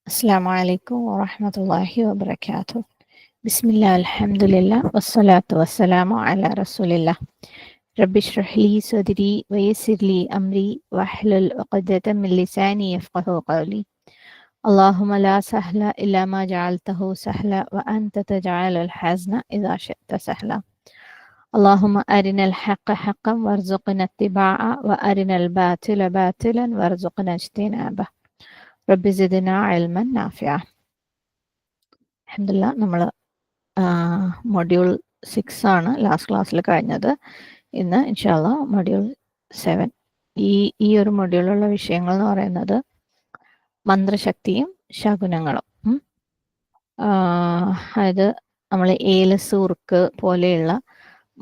السلام عليكم ورحمة الله وبركاته. بسم الله الحمد لله والصلاة والسلام على رسول الله. رب اشرح لي صدري ويسر لي أمري واحلل عقدة من لساني يفقه قولي. اللهم لا سهل إلا ما جعلته سهلا وأنت تجعل الحزن إذا شئت سهلا. اللهم أرنا الحق حقا وارزقنا اتباعه وأرنا الباطل باطلا وارزقنا اجتنابه. رب زدنا علما نافعا. അൽഹംദുലില്ലാ നമ്മൾ മൊഡ്യൂൾ 6 ആണ് ലാസ്റ്റ് ക്ലാസ്സിൽ കഴിഞ്ഞത്. ഇന്ന് ഇൻഷാല്ലാ മൊഡ്യൂൾ 7. ഈ ഒരു മൊഡ്യൂളിലുള്ള വിഷയങ്ങൾ എന്ന് പറയുന്നത് മന്ത്രശക്തിയും ശകുനങ്ങളും. അതായത് നമ്മൾ ഏലസ് ഉറുക്ക് പോലെയുള്ള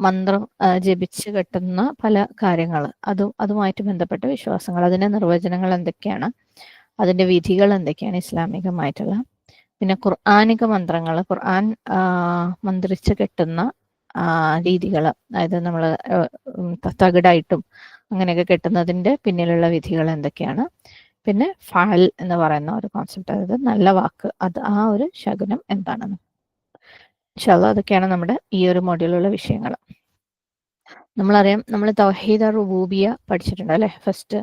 മന്ത്രം ജപിച്ച് കെട്ടുന്ന പല കാര്യങ്ങൾ, അതുമായിട്ട് ബന്ധപ്പെട്ട വിശ്വാസങ്ങൾ, അതിൻ്റെ നിർവചനങ്ങൾ എന്തൊക്കെയാണ്, അതിൻ്റെ വിധികൾ എന്തൊക്കെയാണ് ഇസ്ലാമികമായിട്ടുള്ള, പിന്നെ ഖുർആനിക മന്ത്രങ്ങൾ, ഖുർആൻ മന്ത്രിച്ച് കെട്ടുന്ന രീതികൾ, അതായത് നമ്മൾ തകിടായിട്ടും അങ്ങനെയൊക്കെ കെട്ടുന്നതിൻ്റെ പിന്നിലുള്ള വിധികൾ എന്തൊക്കെയാണ്, പിന്നെ ഫഅൽ എന്ന് പറയുന്ന ഒരു കോൺസെപ്റ്റ്, അതായത് നല്ല വാക്ക്, ആ ഒരു ശകുനം എന്താണെന്ന്. ഇൻഷാല്ലാ അതൊക്കെയാണ് നമ്മുടെ ഈ ഒരു മോഡ്യൂളിലുള്ള വിഷയങ്ങൾ. നമ്മളറിയാം, നമ്മൾ തൗഹീദ് റുബൂബിയ പഠിച്ചിട്ടുണ്ട് അല്ലേ? ഫസ്റ്റ്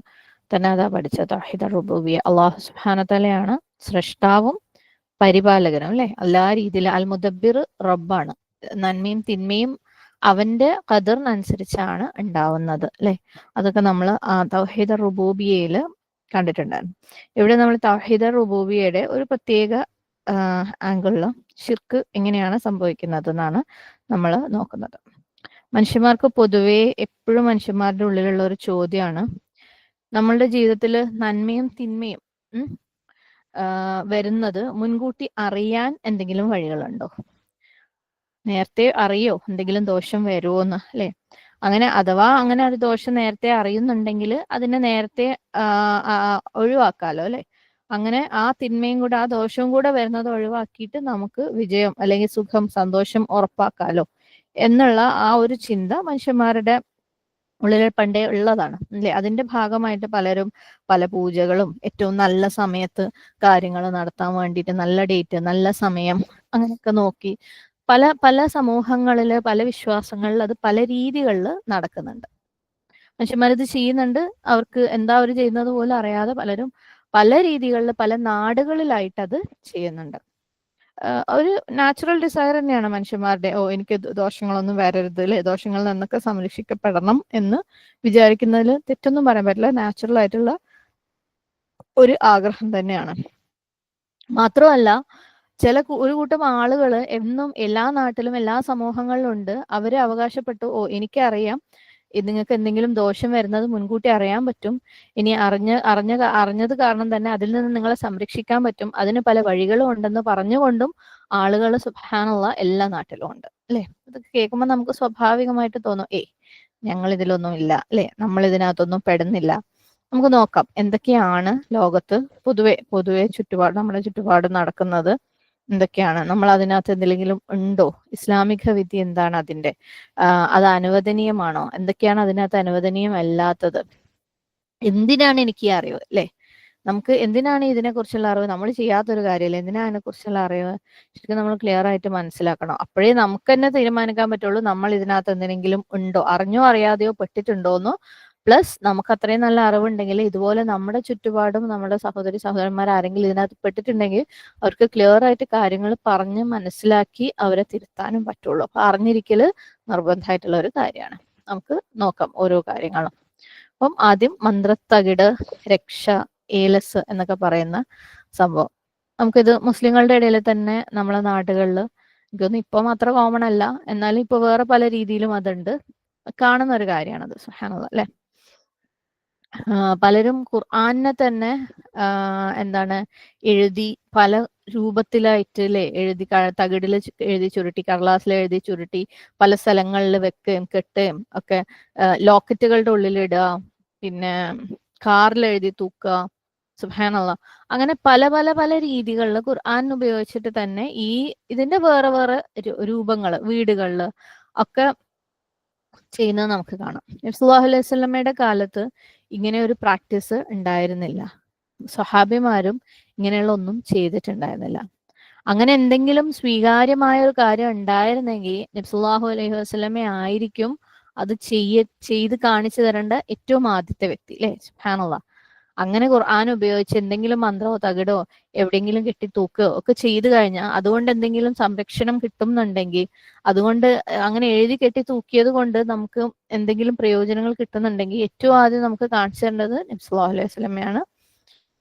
തന്നെ അതാ പഠിച്ചത്, തൗഹീദ് റുബൂബിയ. അള്ളാഹു സുബ്ഹാനഹു വ തആലയാണ് സൃഷ്ടാവും പരിപാലകനും അല്ലെ? എല്ലാ രീതിയിലും അൽ മുദബ്ബിർ റബ്ബാണ്. നന്മയും തിന്മയും അവന്റെ ഖദറിനനുസരിച്ചാണ് ഉണ്ടാവുന്നത് അല്ലെ? അതൊക്കെ നമ്മൾ തൗഹീദ് റുബൂബിയയിൽ കണ്ടിട്ടുണ്ടായിരുന്നു. ഇവിടെ നമ്മൾ തൗഹീദ് റുബൂബിയയുടെ ഒരു പ്രത്യേക ആംഗിളിൽ ശിർക്ക് എങ്ങനെയാണ് സംഭവിക്കുന്നത് എന്നാണ് നമ്മൾ നോക്കുന്നത്. മനുഷ്യന്മാർക്ക് പൊതുവേ എപ്പോഴും മനുഷ്യന്മാരുടെ ഉള്ളിലുള്ള ഒരു ചോദ്യമാണ്, നമ്മളുടെ ജീവിതത്തിൽ നന്മയും തിന്മയും വരുന്നത് മുൻകൂട്ടി അറിയാൻ എന്തെങ്കിലും വഴികളുണ്ടോ? നേരത്തെ അറിയോ എന്തെങ്കിലും ദോഷം വരുമോന്ന് അല്ലെ? അങ്ങനെ അഥവാ അങ്ങനെ ഒരു ദോഷം നേരത്തെ അറിയുന്നുണ്ടെങ്കിൽ അതിനെ നേരത്തെ ഒഴിവാക്കാലോ അല്ലെ? അങ്ങനെ ആ തിന്മയും കൂടെ, ആ ദോഷവും കൂടെ വരുന്നത് ഒഴിവാക്കിയിട്ട് നമുക്ക് വിജയം അല്ലെങ്കിൽ സുഖം, സന്തോഷം ഉറപ്പാക്കാലോ എന്നുള്ള ആ ഒരു ചിന്ത മനുഷ്യന്മാരുടെ ഉള്ളിൽ പണ്ടേ ഉള്ളതാണ് അല്ലേ? അതിന്റെ ഭാഗമായിട്ട് പലരും പല പൂജകളും ഏറ്റവും നല്ല സമയത്ത് കാര്യങ്ങൾ നടത്താൻ വേണ്ടിയിട്ട് നല്ല ഡേറ്റ്, നല്ല സമയം അങ്ങനെയൊക്കെ നോക്കി പല പല സമൂഹങ്ങളിൽ, പല വിശ്വാസങ്ങളിൽ അത് പല രീതികളിൽ നടക്കുന്നുണ്ട്. മനുഷ്യന്മാരിത് ചെയ്യുന്നുണ്ട്. അവർക്ക് എന്താ അവർ ചെയ്യുന്നത് പോലും അറിയാതെ പലരും പല രീതികളിൽ പല നാടുകളിലായിട്ട് അത് ചെയ്യുന്നുണ്ട്. ഒരു നാച്ചുറൽ ഡിസയർ തന്നെയാണ് മനുഷ്യന്മാരുടെ. എനിക്ക് ദോഷങ്ങളൊന്നും വരരുത് അല്ലെ, ദോഷങ്ങളിൽ നിന്നൊക്കെ സംരക്ഷിക്കപ്പെടണം എന്ന് വിചാരിക്കുന്നതിൽ തെറ്റൊന്നും പറയാൻ പറ്റില്ല. നാച്ചുറൽ ആയിട്ടുള്ള ഒരു ആഗ്രഹം തന്നെയാണ്. മാത്രമല്ല, ഒരു കൂട്ടം ആളുകൾ എന്നും എല്ലാ നാട്ടിലും എല്ലാ സമൂഹങ്ങളിലും ഉണ്ട്. അവര് അവകാശപ്പെട്ടു, എനിക്കറിയാം നിങ്ങൾക്ക് എന്തെങ്കിലും ദോഷം വരുന്നത് മുൻകൂട്ടി അറിയാൻ പറ്റും, ഇനി അറിഞ്ഞത് കാരണം തന്നെ അതിൽ നിന്ന് നിങ്ങളെ സംരക്ഷിക്കാൻ പറ്റും, അതിന് പല വഴികളും ഉണ്ടെന്ന് പറഞ്ഞുകൊണ്ടും ആളുകൾ സുബ്ഹാനല്ലാഹ് എല്ലാ നാട്ടിലും ഉണ്ട് അല്ലെ? ഇതൊക്കെ കേൾക്കുമ്പോൾ നമുക്ക് സ്വാഭാവികമായിട്ട് തോന്നും, ഞങ്ങൾ ഇതിലൊന്നും ഇല്ല അല്ലെ, നമ്മൾ ഇതിനകത്തൊന്നും പെടുന്നില്ല. നമുക്ക് നോക്കാം എന്തൊക്കെയാണ് ലോകത്ത് പൊതുവെ നമ്മുടെ ചുറ്റുപാട് നടക്കുന്നത്, എന്തൊക്കെയാണ്, നമ്മൾ അതിനകത്ത് എന്തെങ്കിലും ഉണ്ടോ, ഇസ്ലാമിക വിധി എന്താണ് അതിന്റെ, അത് അനുവദനീയമാണോ, എന്തൊക്കെയാണ് അതിനകത്ത് അനുവദനീയമല്ലാത്തത്, എന്തിനാണ് എനിക്ക് ഈ അറിവ് അല്ലെ? നമുക്ക് എന്തിനാണ് ഇതിനെക്കുറിച്ചുള്ള അറിവ്? നമ്മൾ ചെയ്യാത്തൊരു കാര്യമല്ലേ, എന്തിനാണ് അതിനെക്കുറിച്ചുള്ള അറിവ്? ശരിക്കും നമ്മൾ ക്ലിയർ ആയിട്ട് മനസ്സിലാക്കണം. അപ്പോഴേ നമുക്ക് തന്നെ തീരുമാനിക്കാൻ പറ്റുള്ളൂ നമ്മൾ ഇതിനകത്ത് എന്തെങ്കിലും ഉണ്ടോ, അറിഞ്ഞോ അറിയാതെയോ പെട്ടിട്ടുണ്ടോന്നോ. പ്ലസ് നമുക്ക് അത്രയും നല്ല അറിവുണ്ടെങ്കിൽ ഇതുപോലെ നമ്മുടെ ചുറ്റുപാടും നമ്മുടെ സഹോദരന്മാർ ആരെങ്കിലും ഇതിനകത്ത് പെട്ടിട്ടുണ്ടെങ്കിൽ അവർക്ക് ക്ലിയർ ആയിട്ട് കാര്യങ്ങൾ പറഞ്ഞ് മനസ്സിലാക്കി അവരെ തിരുത്താനും പറ്റുള്ളൂ. അപ്പൊ അറിഞ്ഞിരിക്കല് നിർബന്ധമായിട്ടുള്ള ഒരു കാര്യമാണ്. നമുക്ക് നോക്കാം ഓരോ കാര്യങ്ങളും. അപ്പം ആദ്യം മന്ത്രത്തകിട്, രക്ഷ, ഏലസ് എന്നൊക്കെ പറയുന്ന സംഭവം. നമുക്കിത് മുസ്ലിങ്ങളുടെ ഇടയിൽ തന്നെ നമ്മളെ നാടുകളിൽ എനിക്കൊന്നും ഇപ്പൊ മാത്രം കോമൺ അല്ല, എന്നാലും ഇപ്പൊ വേറെ പല രീതിയിലും അതുണ്ട്, കാണുന്ന ഒരു കാര്യമാണത്. സുബ്ഹാനല്ലാഹ് അല്ലെ? പലരും ഖുർആനെ തന്നെ എന്താണ് എഴുതി പല രൂപത്തിലായിട്ട് അല്ലെ, തകിടിൽ എഴുതി ചുരുട്ടി, കടലാസിൽ എഴുതി ചുരുട്ടി പല സ്ഥലങ്ങളിൽ വെക്കുകയും കെട്ടുകയും ഒക്കെ, ലോക്കറ്റുകളുടെ ഉള്ളിൽ ഇടുക, പിന്നെ കാറിൽ എഴുതി തൂക്കുക. സുബ്ഹാനല്ലാഹ്. അങ്ങനെ പല പല പല രീതികളിൽ ഖുർആൻ ഉപയോഗിച്ചിട്ട് തന്നെ ഇതിന്റെ വേറെ വേറെ രൂപങ്ങൾ വീടുകളിൽ ഒക്കെ ചെയ്യുന്നത് നമുക്ക് കാണാം. നബി സല്ലല്ലാഹു അലൈഹി വസല്ലമയുടെ കാലത്ത് ഇങ്ങനെ ഒരു പ്രാക്ടീസ് ഉണ്ടായിരുന്നില്ല. സ്വഹാബിമാരും ഇങ്ങനെയുള്ള ഒന്നും ചെയ്തിട്ടുണ്ടായിരുന്നില്ല. അങ്ങനെ എന്തെങ്കിലും സ്വീകാര്യമായ ഒരു കാര്യം ഉണ്ടായിരുന്നെങ്കിൽ നബി സല്ലല്ലാഹു അലൈഹി വസല്ലമ ആയിരിക്കും അത് ചെയ്ത് കാണിച്ചു തരേണ്ട ഏറ്റവും ആദ്യത്തെ വ്യക്തി, അല്ലെ? സുബ്ഹാനല്ലാഹ്. അങ്ങനെ ഖുർആൻ ഉപയോഗിച്ച് എന്തെങ്കിലും മന്ത്രമോ തകിടോ എവിടെയെങ്കിലും കെട്ടി തൂക്കുകയോ ഒക്കെ ചെയ്തു കഴിഞ്ഞാൽ അതുകൊണ്ട് എന്തെങ്കിലും സംരക്ഷണം കിട്ടുന്നുണ്ടെങ്കിൽ, അതുകൊണ്ട് അങ്ങനെ എഴുതി കെട്ടി തൂക്കിയത് കൊണ്ട് നമുക്ക് എന്തെങ്കിലും പ്രയോജനങ്ങൾ കിട്ടുന്നുണ്ടെങ്കിൽ ഏറ്റവും ആദ്യം നമുക്ക് കാണിച്ചു തരേണ്ടത് നബി സല്ലല്ലാഹു അലൈഹി വസല്ലമയാണ്.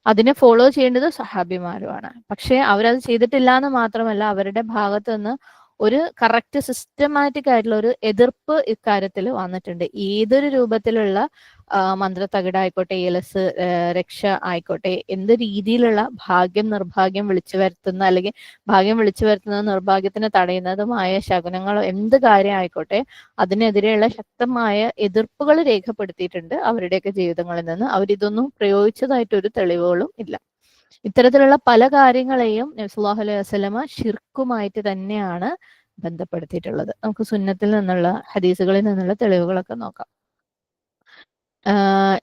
അതിനെ ഫോളോ ചെയ്യേണ്ടത് സഹാബിമാരുമാണ്. പക്ഷെ അവരത് ചെയ്തിട്ടില്ല എന്ന് മാത്രമല്ല, അവരുടെ ഭാഗത്ത് നിന്ന് ഒരു കറക്റ്റ് സിസ്റ്റമാറ്റിക് ആയിട്ടുള്ള ഒരു എതിർപ്പ് ഇക്കാര്യത്തിൽ വന്നിട്ടുണ്ട്. ഏതൊരു രൂപത്തിലുള്ള മന്ത്രത്തകിടായിക്കോട്ടെ, ഏലസ്, രക്ഷ ആയിക്കോട്ടെ, എന്ത് രീതിയിലുള്ള ഭാഗ്യം നിർഭാഗ്യം വിളിച്ചു വരുത്തുന്ന, അല്ലെങ്കിൽ ഭാഗ്യം വിളിച്ചു വരുത്തുന്നത് നിർഭാഗ്യത്തിന് തടയുന്നതുമായ ശകുനങ്ങളോ എന്ത് കാര്യം ആയിക്കോട്ടെ, അതിനെതിരെയുള്ള ശക്തമായ എതിർപ്പുകൾ രേഖപ്പെടുത്തിയിട്ടുണ്ട് അവരുടെയൊക്കെ ജീവിതങ്ങളിൽ നിന്ന്. അവരിതൊന്നും പ്രയോഗിച്ചതായിട്ട് ഒരു തെളിവുകളും ഇല്ല. ഇത്തരത്തിലുള്ള പല കാര്യങ്ങളെയും നബി സല്ലല്ലാഹു അലൈഹി വസല്ലമ ശിർക്കുമായിട്ട് തന്നെയാണ് ബന്ധപ്പെടുത്തിയിട്ടുള്ളത്. നമുക്ക് സുന്നത്തിൽ നിന്നുള്ള ഹദീസുകളിൽ നിന്നുള്ള തെളിവുകളൊക്കെ നോക്കാം.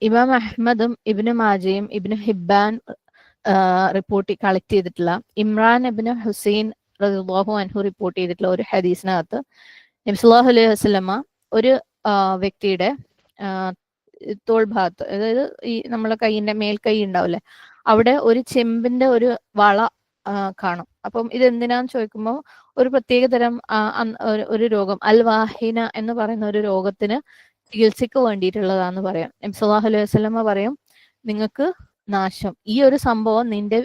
ഇമാം അഹ്മദും ഇബ്നു മാജയും ഇബ്നു ഹിബ്ബാൻ കളക്ട് ചെയ്തിട്ടുള്ള ഇമ്രാൻ ഇബ്നു ഹുസൈൻ റളിയല്ലാഹു അൻഹു റിപ്പോർട്ട് ചെയ്തിട്ടുള്ള ഒരു ഹദീസിനകത്ത് നബി സല്ലല്ലാഹു അലൈഹി വസല്ലമ ഒരു വ്യക്തിയുടെ തോൾഭാഗത്ത്, അതായത് ഈ നമ്മളെ കൈയിന്റെ മേൽക്കൈ ഉണ്ടാവില്ലേ, അവിടെ ഒരു ചെമ്പിന്റെ ഒരു വള കാണും. അപ്പം ഇത് എന്തിനാന്ന് ചോദിക്കുമ്പോൾ ഒരു പ്രത്യേക തരം ഒരു രോഗം, അൽ വാഹിന എന്ന് പറയുന്ന ഒരു രോഗത്തിന് ചികിത്സയ്ക്ക് വേണ്ടിയിട്ടുള്ളതാന്ന് പറയാം. നബി സല്ലല്ലാഹു അലൈഹി വസല്ലമ പറയും, നിങ്ങൾക്ക് നാശം, ഈ ഒരു സംഭവം നിന്റെ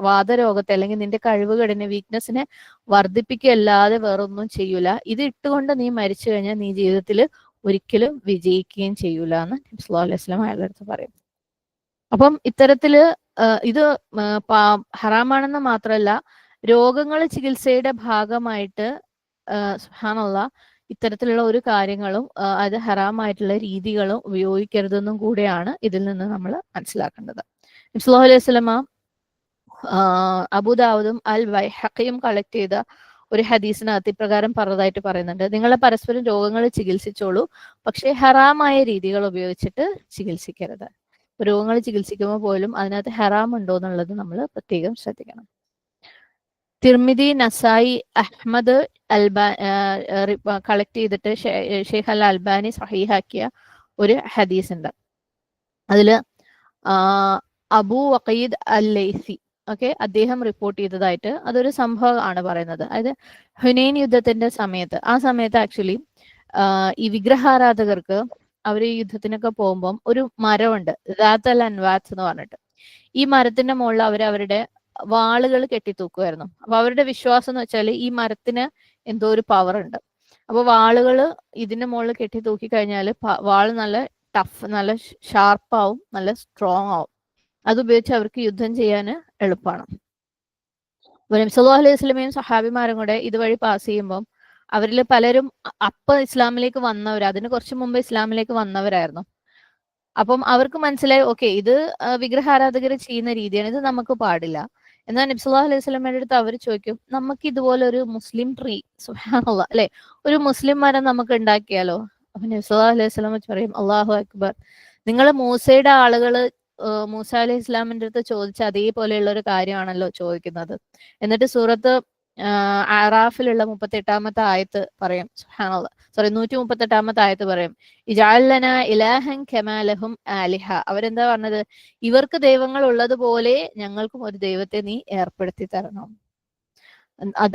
വാതരോഗത്തെ അല്ലെങ്കിൽ നിന്റെ കഴിവുകേടിനെ, വീക്ക്നെസ്സിനെ വർദ്ധിപ്പിക്കുകയല്ലാതെ വേറൊന്നും ചെയ്യൂല. ഇത് ഇട്ടുകൊണ്ട് നീ മരിച്ചു കഴിഞ്ഞാൽ നീ ജീവിതത്തിൽ ഒരിക്കലും വിജയിക്കുകയും ചെയ്യൂല എന്ന് നബി സല്ലല്ലാഹു അലൈഹി വസല്ലമ അയാളുടെ അടുത്ത് പറയും. അപ്പം ഇത്തരത്തില് ഇത് ഹറാമാണെന്ന് മാത്രമല്ല, രോഗങ്ങൾ ചികിത്സയുടെ ഭാഗമായിട്ട് സുബ്ഹാനല്ലാഹ് ഇത്തരത്തിലുള്ള ഒരു കാര്യങ്ങളും അത് ഹറാമായിട്ടുള്ള രീതികളും ഉപയോഗിക്കരുതെന്നും കൂടെയാണ് ഇതിൽ നിന്ന് നമ്മൾ മനസ്സിലാക്കേണ്ടത്. നബി സല്ലല്ലാഹു അലൈഹി വസല്ലമ അബൂദാവൂദും അൽ ബൈഹഖിയും കളക്ട് ചെയ്ത ഒരു ഹദീസിനകത്ത് ഇപ്രകാരം പറഞ്ഞതായിട്ട് പറയുന്നുണ്ട്: നിങ്ങളെ പരസ്പരം രോഗങ്ങൾ ചികിത്സിച്ചോളൂ, പക്ഷേ ഹറാമായ രീതികൾ ഉപയോഗിച്ചിട്ട് ചികിത്സിക്കരുത്. രോഗങ്ങൾ ചികിത്സിക്കുമ്പോൾ പോലും അതിനകത്ത് ഹറാം ഉണ്ടോ എന്നുള്ളത് നമ്മൾ പ്രത്യേകം ശ്രദ്ധിക്കണം. തിർമിദി, നസായി, അഹ്മദ് കളക്ട് ചെയ്തിട്ട് ഷെയ്ഖ് അൽ അൽബാനി സഹീഹാക്കിയ ഒരു ഹദീസ് ഉണ്ട്. അതില് അബൂ വഖീദ് അൽ ലൈസി അദ്ദേഹം റിപ്പോർട്ട് ചെയ്തതായിട്ട് അതൊരു സംഭവം ആണ് പറയുന്നത്. അതായത് ഹുനൈൻ യുദ്ധത്തിന്റെ സമയത്ത്, ആ സമയത്ത് ആക്ച്വലി ഈ വിഗ്രഹാരാധകർക്ക് അവർ യുദ്ധത്തിനൊക്കെ പോകുമ്പം ഒരു മരമുണ്ട്, ദാത്ത് അൽ അൻവാത്ത് എന്ന് പറഞ്ഞിട്ട്. ഈ മരത്തിന്റെ മുകളിൽ അവരുടെ വാളുകൾ കെട്ടിത്തൂക്കുമായിരുന്നു. അപ്പൊ അവരുടെ വിശ്വാസം എന്ന് വെച്ചാൽ ഈ മരത്തിന് എന്തോ ഒരു പവർ ഉണ്ട്. അപ്പൊ വാളുകൾ ഇതിന്റെ മുകളിൽ കെട്ടിത്തൂക്കി കഴിഞ്ഞാൽ വാള് നല്ല ടഫ്, നല്ല ഷാർപ്പാവും, നല്ല സ്ട്രോങ് ആവും. അതുപയോഗിച്ച് അവർക്ക് യുദ്ധം ചെയ്യാൻ എളുപ്പമാണ്. നബി സല്ലല്ലാഹു അലൈഹി വസല്ലമയും സഹാബിമാരും കൂടെ ഇതുവഴി പാസ് ചെയ്യുമ്പോൾ അവരിൽ പലരും ഇസ്ലാമിലേക്ക് വന്നവർ, അതിന് കുറച്ച് മുമ്പ് ഇസ്ലാമിലേക്ക് വന്നവരായിരുന്നു. അപ്പം അവർക്ക് മനസ്സിലായി, ഓക്കെ, ഇത് വിഗ്രഹാരാധകർ ചെയ്യുന്ന രീതിയാണ്, ഇത് നമുക്ക് പാടില്ല. എന്നാൽ നബി സല്ലല്ലാഹു അലൈഹി വസല്ലമയുടെ അടുത്ത് അവർ ചോദിക്കും, നമുക്ക് ഇതുപോലെ ഒരു മുസ്ലിം ട്രീ, സുബ്ഹാനല്ലാഹ്, അല്ലെ, ഒരു മുസ്ലിം മരം നമുക്ക് ഉണ്ടാക്കിയാലോ? അപ്പൊ നബി സല്ലല്ലാഹു അലൈഹി വസല്ലമ പറയും, അല്ലാഹു അക്ബർ, നിങ്ങൾ മൂസയുടെ ആളുകള് മൂസ അലൈഹി ഇസ്ലാമിന്റെ അടുത്ത് ചോദിച്ച അതേപോലെയുള്ള ഒരു കാര്യമാണല്ലോ ചോദിക്കുന്നത്. എന്നിട്ട് സൂറത്ത് അറാഫിലുള്ള 38-ാമത്തെ ആയത്ത് പറയും, സുബ്ഹാനല്ലാഹ്, 138-ാമത്തെ ആയത്ത് പറയും, ഇജഅൽ ലനാ ഇലാഹൻ കമാ ലഹും ആലിഹ. അവരെന്താ പറഞ്ഞത്? ഇവർക്ക് ദൈവങ്ങൾ ഉള്ളതുപോലെ ഞങ്ങൾക്കും ഒരു ദൈവത്തെ നീ ഏർപ്പെടുത്തി തരണം.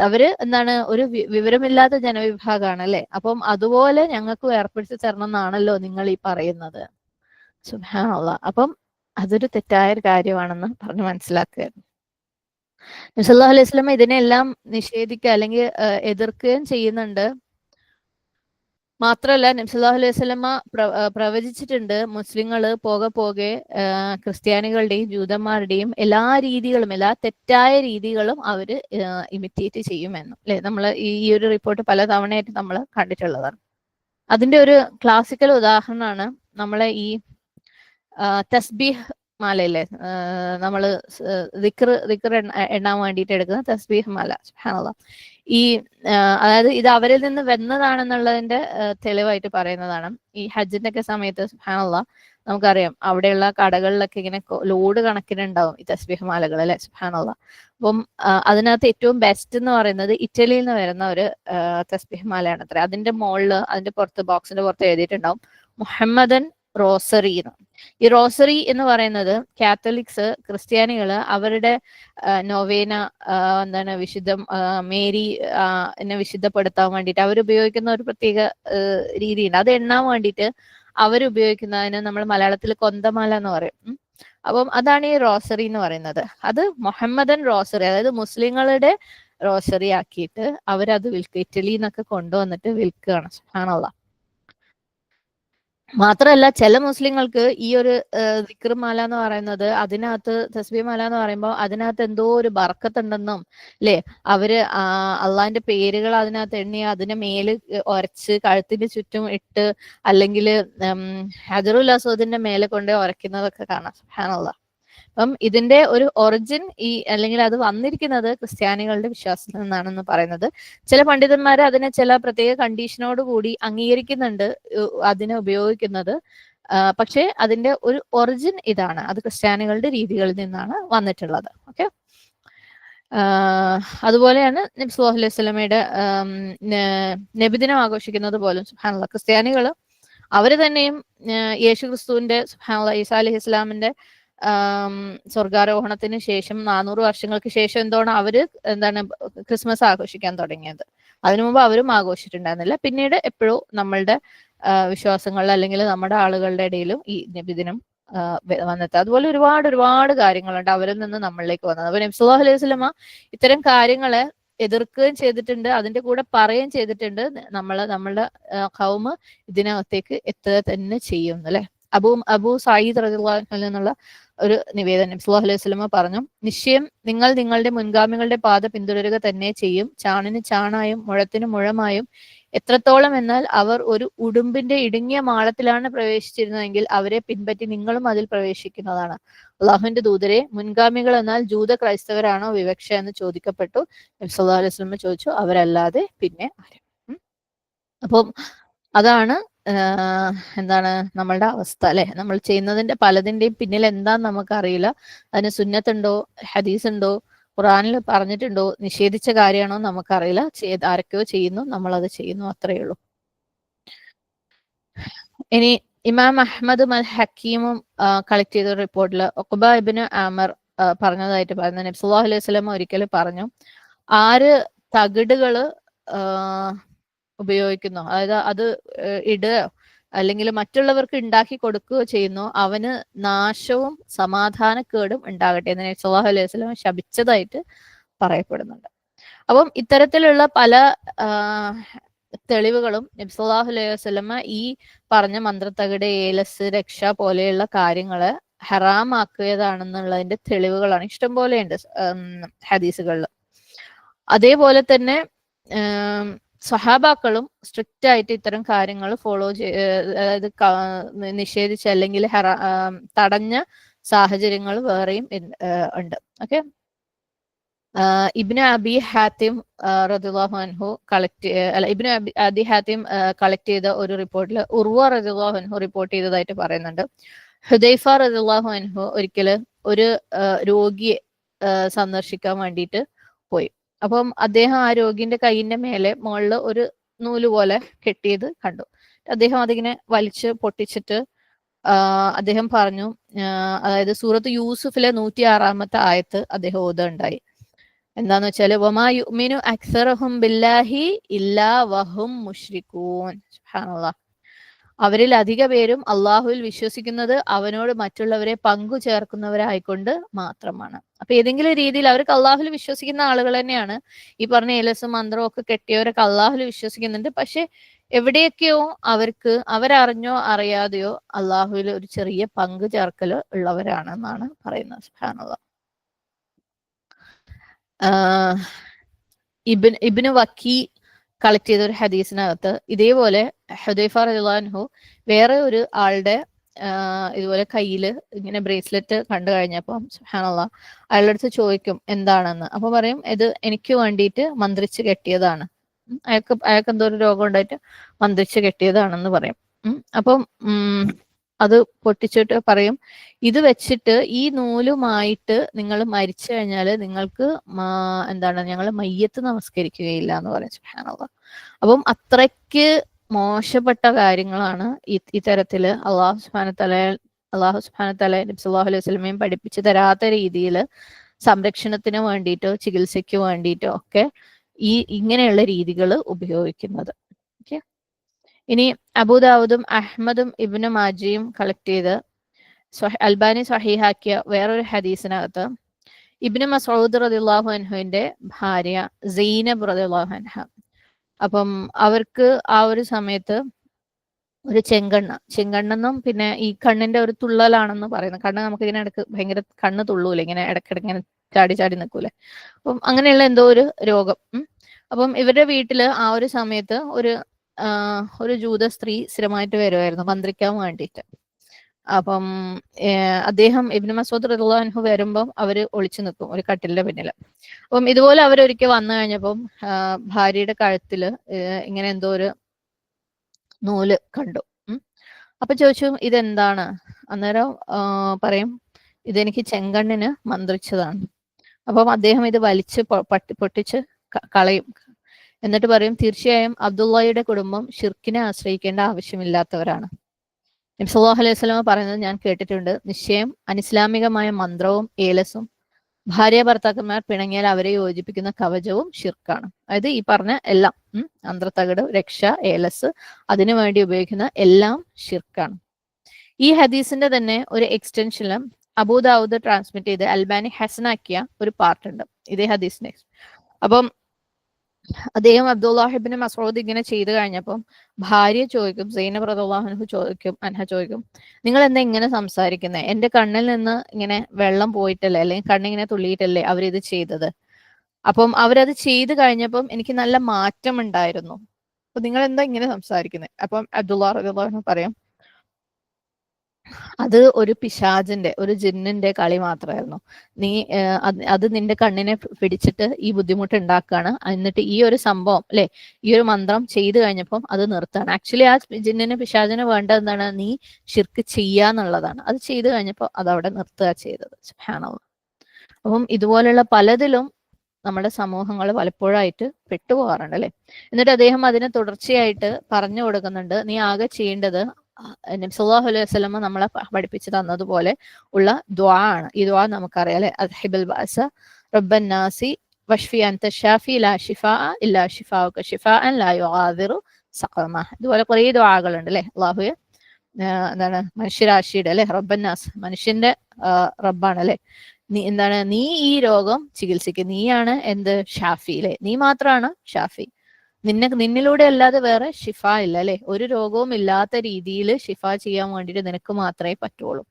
അവര് എന്താണ്, ഒരു വിവരമില്ലാത്ത ജനവിഭാഗമാണ്, അല്ലെ? അപ്പം അതുപോലെ ഞങ്ങൾക്ക് ഏർപ്പെടുത്തി തരണം എന്നാണല്ലോ നിങ്ങൾ ഈ പറയുന്നത്. സുബ്ഹാനല്ലാഹ്. അപ്പം അതൊരു തെറ്റായ ഒരു കാര്യമാണെന്ന് പറഞ്ഞ് മനസ്സിലാക്കുക. നബി സല്ലല്ലാഹു അലൈഹി വസല്ലം ഇതിനെല്ലാം നിഷേധിക്കുക അല്ലെങ്കിൽ എതിർക്കുകയും ചെയ്യുന്നുണ്ട്. മാത്രമല്ല നബി സല്ലല്ലാഹു അലൈഹി വസല്ലമ പ്രവചിച്ചിട്ടുണ്ട്, മുസ്ലിങ്ങള് പോകെ ക്രിസ്ത്യാനികളുടെയും ജൂതന്മാരുടെയും എല്ലാ രീതികളും, എല്ലാ തെറ്റായ രീതികളും അവര് ഇമിറ്റേറ്റ് ചെയ്യുമെന്നും, അല്ലെ? നമ്മൾ ഈ ഒരു റിപ്പോർട്ട് പല തവണയായിട്ട് നമ്മൾ കണ്ടിട്ടുള്ളതാണ്. അതിന്റെ ഒരു ക്ലാസിക്കൽ ഉദാഹരണമാണ് നമ്മളെ ഈ തസ്ബീഹ് മാലയില്ലേ, നമ്മള് ദിക്ർ എണ്ണാൻ വേണ്ടിയിട്ട് എടുക്കുന്ന തസ്ബീഹ് മാല. സുബ്ഹാനല്ലാഹ്. ഈ അതായത് ഇത് അവരിൽ നിന്ന് വന്നതാണെന്നുള്ളതിന്റെ തെളിവായിട്ട് പറയുന്നതാണ്. ഈ ഹജ്ജിന്റെ ഒക്കെ സമയത്ത് സുബ്ഹാനല്ലാഹ് നമുക്കറിയാം അവിടെയുള്ള കടകളിലൊക്കെ ഇങ്ങനെ ലോഡ് കണക്കിനുണ്ടാവും ഈ തസ്ബീഹ് മാലകൾ അല്ലെ, സുബ്ഹാനല്ലാഹ്. അപ്പം അതിനകത്ത് ഏറ്റവും ബെസ്റ്റ് എന്ന് പറയുന്നത് ഇറ്റലിയിൽ നിന്ന് വരുന്ന ഒരു തസ്ബീഹ് മാലയാണ് അത്ര. അതിന്റെ മുകളില് അതിന്റെ പുറത്ത് ബോക്സിന്റെ പുറത്ത് എഴുതിയിട്ടുണ്ടാവും മുഹമ്മദൻ റോസറി എന്ന്. ഈ റോസറി എന്ന് പറയുന്നത് കാത്തലിക്സ്, ക്രിസ്ത്യാനികള് അവരുടെ നൊവേന, എന്താണ് വിശുദ്ധ മേരി എന്നെ വിശുദ്ധപ്പെടുത്താൻ വേണ്ടിയിട്ട് അവരുപയോഗിക്കുന്ന ഒരു പ്രത്യേക രീതിയുണ്ട്. അത് എണ്ണാൻ വേണ്ടിയിട്ട് അവരുപയോഗിക്കുന്നതിന് നമ്മൾ മലയാളത്തിൽ കൊന്തമാല എന്ന് പറയും. അപ്പം അതാണ് ഈ റോസറി എന്ന് പറയുന്നത്. അത് മുഹമ്മദൻ റോസറി, അതായത് മുസ്ലിങ്ങളുടെ റോസറി ആക്കിയിട്ട് അവരത് വിൽക്കുക, ഇറ്റലിയിൽ നിന്നൊക്കെ കൊണ്ടുവന്നിട്ട് വിൽക്കുകയാണ്. സുബ്ഹാനല്ലാഹ്. മാത്രമല്ല ചില മുസ്ലിങ്ങൾക്ക് ഈ ഒരു ദിക്ർ മാല എന്ന് പറയുന്നത്, അതിനകത്ത് തസ്ബീഹ് മാല എന്ന് പറയുമ്പോൾ അതിനകത്ത് എന്തോ ഒരു ബർക്കത്തുണ്ടെന്നും അല്ലെ, അവര് അള്ളാഹിന്റെ പേരുകൾ അതിനകത്ത് എണ്ണി അതിനെ മേല് ഉരച്ച് കഴുത്തിന് ചുറ്റും ഇട്ട് അല്ലെങ്കിൽ ഹജറുൽ അസ്വദിന്റെ മേലെ കൊണ്ട് ഉരയ്ക്കുന്നതൊക്കെ കാണാം. സുബ്ഹാനല്ലാഹ്. അപ്പം ഇതിന്റെ ഒരു ഒറിജിൻ അല്ലെങ്കിൽ അത് വന്നിരിക്കുന്നത് ക്രിസ്ത്യാനികളുടെ വിശ്വാസത്തിൽ നിന്നാണെന്ന് പറയുന്നത്. ചില പണ്ഡിതന്മാർ അതിനെ ചില പ്രത്യേക കണ്ടീഷനോട് കൂടി അംഗീകരിക്കുന്നുണ്ട് അതിനെ ഉപയോഗിക്കുന്നത്. പക്ഷേ അതിന്റെ ഒരു ഒറിജിൻ ഇതാണ്, അത് ക്രിസ്ത്യാനികളുടെ രീതികളിൽ നിന്നാണ് വന്നിട്ടുള്ളത്. ഓക്കെ. അതുപോലെയാണ് നബി സല്ലല്ലാഹു അലൈഹി വസല്ലമയുടെ നബിദിനം ആഘോഷിക്കുന്നത് പോലും. സുബ്ഹാനല്ലാഹ്. ക്രിസ്ത്യാനികൾ അവര് തന്നെയും യേശു ക്രിസ്തുവിന്റെ, സുബ്ഹാനല്ലാഹ്, ഈസാ അലൈഹി ഇസ്ലാമിന്റെ സ്വർഗാരോഹണത്തിന് ശേഷം 400 വർഷങ്ങൾക്ക് ശേഷം അവര് ക്രിസ്മസ് ആഘോഷിക്കാൻ തുടങ്ങിയത്. അതിനു മുമ്പ് അവരും ആഘോഷിച്ചിട്ടുണ്ടായിരുന്നില്ല. പിന്നീട് എപ്പോഴോ നമ്മളുടെ വിശ്വാസങ്ങളിൽ അല്ലെങ്കിൽ നമ്മുടെ ആളുകളുടെ ഇടയിലും ഈ നബിദിനം വന്നെത്തുക. അതുപോലെ ഒരുപാട് കാര്യങ്ങളുണ്ട് അവരിൽ നിന്ന് നമ്മളിലേക്ക് വന്നത്. അപ്പൊ നബി സല്ലല്ലാഹു അലൈഹി വസല്ലമ ഇത്തരം കാര്യങ്ങളെ എതിർക്കുകയും ചെയ്തിട്ടുണ്ട്, അതിന്റെ കൂടെ പറയുകയും ചെയ്തിട്ടുണ്ട്, നമ്മളുടെ ഖൗമ് ഇതിനകത്തേക്ക് എത്തുക തന്നെ ചെയ്യും അല്ലെ. അബൂ സഈദ് റളിയല്ലാഹു അൻഹു എന്നുള്ള ഒരു നിവേദനം നബി സല്ലല്ലാഹു അലൈഹി വസല്ലമ പറഞ്ഞു, നിശ്ചയം നിങ്ങൾ നിങ്ങളുടെ മുൻഗാമികളുടെ പാത പിന്തുടരുക തന്നെ ചെയ്യും. ചാണിന് ചാണായും മുഴത്തിന് മുഴമായും. എത്രത്തോളം എന്നാൽ അവർ ഒരു ഉടുമ്പിന്റെ ഇടുങ്ങിയ മാളത്തിലാണ് പ്രവേശിച്ചിരുന്നതെങ്കിൽ അവരെ പിൻപറ്റി നിങ്ങളും അതിൽ പ്രവേശിക്കുന്നതാണ്. അള്ളാഹുവിന്റെ ദൂതരെ, മുൻഗാമികൾ എന്നാൽ ജൂത ക്രൈസ്തവരാണോ വിവക്ഷ എന്ന് ചോദിക്കപ്പെട്ടു. നബി സല്ലല്ലാഹു അലൈഹി വസല്ലമ ചോദിച്ചു, അവരല്ലാതെ പിന്നെ ആര്? അപ്പം അതാണ് എന്താണ് നമ്മളുടെ അവസ്ഥ അല്ലെ. നമ്മൾ ചെയ്യുന്നതിന്റെ പലതിന്റെയും പിന്നിൽ എന്താന്ന് നമുക്കറിയില്ല. അതിന് സുന്നത്തുണ്ടോ, ഹദീസ് ഉണ്ടോ, ഖുറാനിൽ പറഞ്ഞിട്ടുണ്ടോ, നിഷേധിച്ച കാര്യമാണോ നമുക്കറിയില്ല. ആരൊക്കെയോ ചെയ്യുന്നു, നമ്മളത് ചെയ്യുന്നു, അത്രയേ ഉള്ളൂ. ഇനി ഇമാം അഹ്മദ് ഹക്കീമും കളക്ട് ചെയ്ത റിപ്പോർട്ടിൽ ഉഖബ ഇബ്നു ആമിർ പറഞ്ഞതായിട്ട് പറയുന്നത്, നബി സല്ലല്ലാഹു അലൈഹി വസല്ലം ഒരിക്കൽ പറഞ്ഞു, ആര് തകിടുകള് ഉപയോഗിക്കുന്നു, അതായത് അത് ഇടുകയോ അല്ലെങ്കിൽ മറ്റുള്ളവർക്ക് ഉണ്ടാക്കി കൊടുക്കുകയോ ചെയ്യുന്നു, അവന് നാശവും സമാധാനക്കേടും ഉണ്ടാകട്ടെ എന്ന് നബി സല്ലല്ലാഹു അലൈഹി വസല്ലം ശപിച്ചതായിട്ട് പറയപ്പെടുന്നുണ്ട്. അപ്പം ഇത്തരത്തിലുള്ള പല തെളിവുകളും നബി സല്ലല്ലാഹു അലൈഹി വസല്ലമ ഈ പറഞ്ഞ മന്ത്രത്തകിട്, ഏലസ്, രക്ഷ പോലെയുള്ള കാര്യങ്ങള് ഹറാമാക്കിയതാണെന്നുള്ളതിന്റെ തെളിവുകളാണ് ഇഷ്ടംപോലെ ഉണ്ട് ഹദീസുകളിൽ. അതേപോലെ തന്നെ സഹാബാക്കളും സ്ട്രിക്റ്റ് ആയിട്ട് ഇത്തരം കാര്യങ്ങൾ ഫോളോ അതായത് നിഷേധിച്ച അല്ലെങ്കിൽ തടഞ്ഞ സാഹചര്യങ്ങൾ വേറെയും ഉണ്ട്. ഓക്കെ. ഇബ്നു അബി ഹാത്തിം റളിയല്ലാഹു അൻഹു ഇബ്നു അബി ഹാത്തിം കളക്ട് ചെയ്ത ഒരു റിപ്പോർട്ടിൽ ഉർവ റളിയല്ലാഹു അൻഹു റിപ്പോർട്ട് ചെയ്തതായിട്ട് പറയുന്നുണ്ട്. ഹുദൈഫ റളിയല്ലാഹു അൻഹു ഒരിക്കല് ഒരു രോഗിയെ സന്ദർശിക്കാൻ വേണ്ടിയിട്ട് പോയി. അപ്പം അദ്ദേഹം ആ രോഗിന്റെ കൈയിന്റെ മുകളിൽ ഒരു നൂല് പോലെ കെട്ടിയത് കണ്ടു. അദ്ദേഹം അതിങ്ങനെ വലിച്ച് പൊട്ടിച്ചിട്ട് അദ്ദേഹം പറഞ്ഞു, അതായത് സൂറത്ത് യൂസുഫിലെ 106 ആയത്ത് അദ്ദേഹം ഓതുകയുണ്ടായി. എന്താന്ന് വെച്ചാല്, വമാ യുഅ്മിനു അക്സറഹും ബില്ലാഹി ഇല്ലാ വഹും മുശ്രികൂൻ. സുബ്ഹാനല്ലാഹ്. അവരിൽ അധിക പേരും അള്ളാഹുവിൽ വിശ്വസിക്കുന്നത് അവനോട് മറ്റുള്ളവരെ പങ്കു ചേർക്കുന്നവരായിക്കൊണ്ട് മാത്രമാണ്. അപ്പൊ ഏതെങ്കിലും രീതിയിൽ അവർക്ക് അള്ളാഹുൽ വിശ്വസിക്കുന്ന ആളുകൾ തന്നെയാണ്. ഈ പറഞ്ഞ ഏലസും മന്ത്രവും ഒക്കെ കെട്ടിയവരൊക്കെ അള്ളാഹുൽ വിശ്വസിക്കുന്നുണ്ട്. പക്ഷെ എവിടെയൊക്കെയോ അവർക്ക് അവരറിഞ്ഞോ അറിയാതെയോ അള്ളാഹുവിൽ ഒരു ചെറിയ പങ്കു ചേർക്കല് ഉള്ളവരാണെന്നാണ് പറയുന്നത്. സുബ്ഹാനല്ലാഹ്. ഇബ്നു വക്കി കളക്ട് ചെയ്ത ഒരു ഹദീസിനകത്ത് ഇതേപോലെ ഹുദൈഫ റളിയല്ലാഹു അൻഹു വേറെ ഒരു ആളുടെ ഇതുപോലെ കയ്യില് ഇങ്ങനെ ബ്രേസ്ലെറ്റ് കണ്ടു കഴിഞ്ഞപ്പം സുബ്ഹാനല്ലാഹ് അയാളുടെ അടുത്ത് ചോദിക്കും എന്താണെന്ന്. അപ്പൊ പറയും, ഇത് എനിക്ക് വേണ്ടിയിട്ട് മന്ത്രിച്ച് കെട്ടിയതാണ്. അയാൾക്ക് എന്തോ ഒരു രോഗം ഉണ്ടായിട്ട് മന്ത്രിച്ച് കെട്ടിയതാണെന്ന് പറയും. അപ്പം അത് പൊട്ടിച്ചിട്ട് പറയും, ഇത് വെച്ചിട്ട് ഈ നൂലുമായിട്ട് നിങ്ങൾ മരിച്ചു കഴിഞ്ഞാൽ നിങ്ങൾക്ക് എന്താണ്, ഞങ്ങൾ മയ്യത്ത് നമസ്കരിക്കുകയില്ല എന്ന് പറയും. സുബ്ഹാനല്ലാഹ്. അപ്പം അത്രയ്ക്ക് മോശപ്പെട്ട കാര്യങ്ങളാണ് ഇത്തരത്തില് അള്ളാഹു സുബ്ഹാനഹു തആല നബി സല്ലല്ലാഹു അലൈഹി വസല്ലമയും പഠിപ്പിച്ചു തരാത്ത രീതിയിൽ സംരക്ഷണത്തിന് വേണ്ടിയിട്ടോ ചികിത്സയ്ക്ക് വേണ്ടിയിട്ടോ ഒക്കെ ഇങ്ങനെയുള്ള രീതികൾ ഉപയോഗിക്കുന്നത്. ഓക്കെ. ഇനി അബൂദാവൂദും അഹ്മദും ഇബ്നു മാജയും കളക്ട് ചെയ്ത് അൽബാനി സ്വഹീഹാക്കിയ വേറൊരു ഹദീസിനകത്ത് ഇബ്നു മസ്ഊദ് റളിയല്ലാഹു അൻഹുവിന്റെ ഭാര്യ സൈനബ് റളിയല്ലാഹു അൻഹ, അപ്പം അവർക്ക് ആ ഒരു സമയത്ത് ഒരു ചെങ്കണ്ണെന്നും പിന്നെ ഈ കണ്ണിന്റെ ഒരു തുള്ളലാണെന്ന് പറയുന്നത്. കണ്ണ് നമുക്ക് ഇങ്ങനെ ഇടക്ക് ഭയങ്കര കണ്ണ് തുള്ളൂലെ, ഇങ്ങനെ ഇടയ്ക്കിടയ്ക്ക് ഇങ്ങനെ ചാടി ചാടി നിൽക്കൂലെ. അപ്പം അങ്ങനെയുള്ള എന്തോ ഒരു രോഗം. അപ്പം ഇവരുടെ വീട്ടില് ആ ഒരു സമയത്ത് ഒരു ജൂത സ്ത്രീ സ്ഥിരമായിട്ട് വരുമായിരുന്നു മന്ത്രിക്കാൻ വേണ്ടിയിട്ട്. അപ്പം അദ്ദേഹം ഇബ്നു മസ്ഊദ് റളിയല്ലാഹു അൻഹു വരുമ്പം അവര് ഒളിച്ചു നിൽക്കും ഒരു കട്ടിലിന്റെ പിന്നിൽ. അപ്പം ഇതുപോലെ അവരൊരിക്കൽ വന്നു കഴിഞ്ഞപ്പം ഭാര്യയുടെ കഴുത്തില് ഇങ്ങനെ എന്തോ ഒരു നൂല് കണ്ടു. അപ്പൊ ചോദിച്ചു ഇതെന്താണ്? അന്നേരം പറയും ഇതെനിക്ക് ചെങ്കണ്ണിന് മന്ത്രിച്ചതാണ്. അപ്പം അദ്ദേഹം ഇത് വലിച്ച് പൊട്ടിച്ച് കളയും. എന്നിട്ട് പറയും തീർച്ചയായും അബ്ദുള്ളയുടെ കുടുംബം ഷിർക്കിനെ ആശ്രയിക്കേണ്ട ആവശ്യമില്ലാത്തവരാണ്. നബി സല്ലല്ലാഹു അലൈഹി വസല്ലം പറയുന്നത് ഞാൻ കേട്ടിട്ടുണ്ട്, നിശ്ചയം അനിസ്ലാമികമായ മന്ത്രവും ഏലസും ഭാര്യ ഭർത്താക്കന്മാർ പിണങ്ങിയാൽ അവരെ യോജിപ്പിക്കുന്ന കവചവും ഷിർക്കാണ്. അതായത് ഈ പറഞ്ഞ എല്ലാം അന്ത്രത്തകിട്, രക്ഷ, ഏലസ്, അതിനു വേണ്ടി ഉപയോഗിക്കുന്ന എല്ലാം ഷിർക്കാണ്. ഈ ഹദീസിന്റെ തന്നെ ഒരു എക്സ്റ്റൻഷനിലും അബൂദാവൂദ് ട്രാൻസ്മിറ്റ് ചെയ്ത് അൽബാനി ഹസനാക്കിയ ഒരു പാർട്ട് ഉണ്ട് ഇതേ ഹദീസിന്റെ. അപ്പം അദ്ദേഹം അബ്ദുല്ലാഹിബ്നു മസ്ഊദ് ഇങ്ങനെ ചെയ്തു കഴിഞ്ഞപ്പം ഭാര്യ ചോദിക്കും, സൈനബ് റളിയല്ലാഹു അൻഹ ചോദിക്കും, നിങ്ങൾ എന്താ ഇങ്ങനെ സംസാരിക്കുന്നത്? എന്റെ കണ്ണിൽ നിന്ന് ഇങ്ങനെ വെള്ളം പോയിട്ടല്ലേ, അല്ലെങ്കിൽ കണ്ണിങ്ങനെ തുള്ളിയിട്ടല്ലേ അവരിത് ചെയ്തത്? അപ്പം അവരത് ചെയ്തു കഴിഞ്ഞപ്പം എനിക്ക് നല്ല മാറ്റം ഉണ്ടായിരുന്നു. അപ്പൊ നിങ്ങൾ എന്താ ഇങ്ങനെ സംസാരിക്കുന്നത്? അപ്പം അബ്ദുല്ലാഹ് റളിയല്ലാഹു അൻഹു പറയും, അത് ഒരു പിശാചിന്റെ, ഒരു ജിന്നിന്റെ കളി മാത്രമായിരുന്നു. നീ അത് നിന്റെ കണ്ണിനെ പിടിച്ചിട്ട് ഈ ബുദ്ധിമുട്ട് ഉണ്ടാക്കുകയാണ്. എന്നിട്ട് ഈ ഒരു സംഭവം അല്ലെ, ഈ ഒരു മന്ത്രം ചെയ്തു കഴിഞ്ഞപ്പം അത് നിർത്താണ്. ആക്ച്വലി ആ ജിന്നിന് പിശാചിന് വേണ്ടത് എന്താണ്? നീ ഷിർക്ക് ചെയ്യാന്നുള്ളതാണ്. അത് ചെയ്തു കഴിഞ്ഞപ്പോൾ അത് അവിടെ നിർത്തുക ചെയ്തത്. സുബ്ഹാനല്ലാഹ്. അപ്പം ഇതുപോലുള്ള പലതിലും നമ്മുടെ സമൂഹങ്ങൾ പലപ്പോഴായിട്ട് പെട്ടുപോകാറുണ്ട് അല്ലെ. എന്നിട്ട് അദ്ദേഹം അതിന് തുടർച്ചയായിട്ട് പറഞ്ഞു കൊടുക്കുന്നുണ്ട്, നീ ആകെ ചെയ്യേണ്ടത് നബി സല്ലല്ലാഹു അലൈഹി വസല്ലം നമ്മളെ പഠിപ്പിച്ചു തന്നതുപോലെ ഉള്ള ദുആ ആണ്. ഈ ദുആ നമുക്കറിയാം അല്ലെ, അദ്ഹിബൽ ബഅസ റബ്ബൻ നാസി വഷ്ഫി അൻത ഷാഫി ലാ ഷിഫാഅ ഇല്ലാ ഷിഫാഉക ഷിഫാഅൻ ലാ യുഗാദിറു സഖമ. ഇതുപോലെ കുറേ ദുആകളുണ്ട് അല്ലെ. അല്ലാഹുവേ, എന്താണ്, മനുഷ്യരാശിയുടെ അല്ലെ റബ്ബൻ നാസ്, മനുഷ്യന്റെ റബ്ബാണ് അല്ലെ. നീ ഈ രോഗം ചികിത്സിക്കുക, നീയാണ് എന്ത്, ഷാഫി അല്ലെ, നീ മാത്രമാണ് ഷാഫി. നിന്നിലൂടെ അല്ലാതെ വേറെ ഷിഫ ഇല്ല അല്ലെ. ഒരു രോഗവും ഇല്ലാത്ത രീതിയിൽ ഷിഫ ചെയ്യാൻ വേണ്ടിയിട്ട് നിനക്ക് മാത്രമേ പറ്റുള്ളൂ.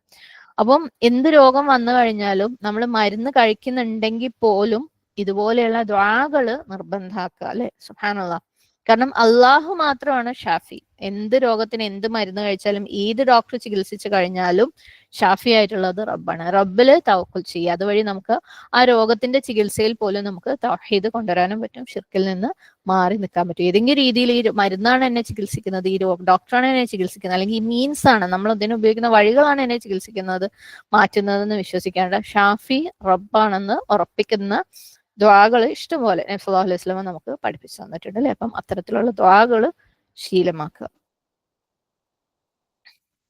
അപ്പം എന്ത് രോഗം വന്നു കഴിഞ്ഞാലും നമ്മൾ മരുന്ന് കഴിക്കുന്നുണ്ടെങ്കിൽ പോലും ഇതുപോലെയുള്ള ദുആകള് നിർബന്ധാക്കുക അല്ലെ. സുബ്ഹാനല്ലാഹ്. കാരണം അള്ളാഹു മാത്രമാണ് ഷാഫി. എന്ത് രോഗത്തിന് എന്ത് മരുന്ന് കഴിച്ചാലും ഏത് ഡോക്ടർ ചികിത്സിച്ചു കഴിഞ്ഞാലും ഷാഫി ആയിട്ടുള്ളത് റബ്ബാണ്. റബ്ബില് തവക്കുൽ ചെയ്യുക. അതുവഴി നമുക്ക് ആ രോഗത്തിന്റെ ചികിത്സയിൽ പോലും നമുക്ക് തൗഹീദ് കൊണ്ടുവരാനും പറ്റും, ഷിർക്കിൽ നിന്ന് മാറി നിൽക്കാൻ പറ്റും. ഏതെങ്കിലും രീതിയിൽ ഈ മരുന്നാണ് എന്നെ ചികിത്സിക്കുന്നത്, ഈ ഡോക്ടറാണ് എന്നെ ചികിത്സിക്കുന്നത്, അല്ലെങ്കിൽ ഈ മീൻസ് ആണ്, നമ്മൾ അതിന് ഉപയോഗിക്കുന്ന വഴികളാണ് എന്നെ ചികിത്സിക്കുന്നത്, മാറ്റുന്നതെന്ന് വിശ്വസിക്കേണ്ട. ഷാഫി റബ്ബാണെന്ന് ഉറപ്പിക്കുന്ന ദ്വാകൾ ഇഷ്ടംപോലെ നബി സല്ലല്ലാഹു അലൈഹി വസല്ലം നമുക്ക് പഠിപ്പിച്ചു തന്നിട്ടുണ്ട് അല്ലെ. അപ്പം അത്തരത്തിലുള്ള ദ്വാകൾ ശീലമാക്കുക.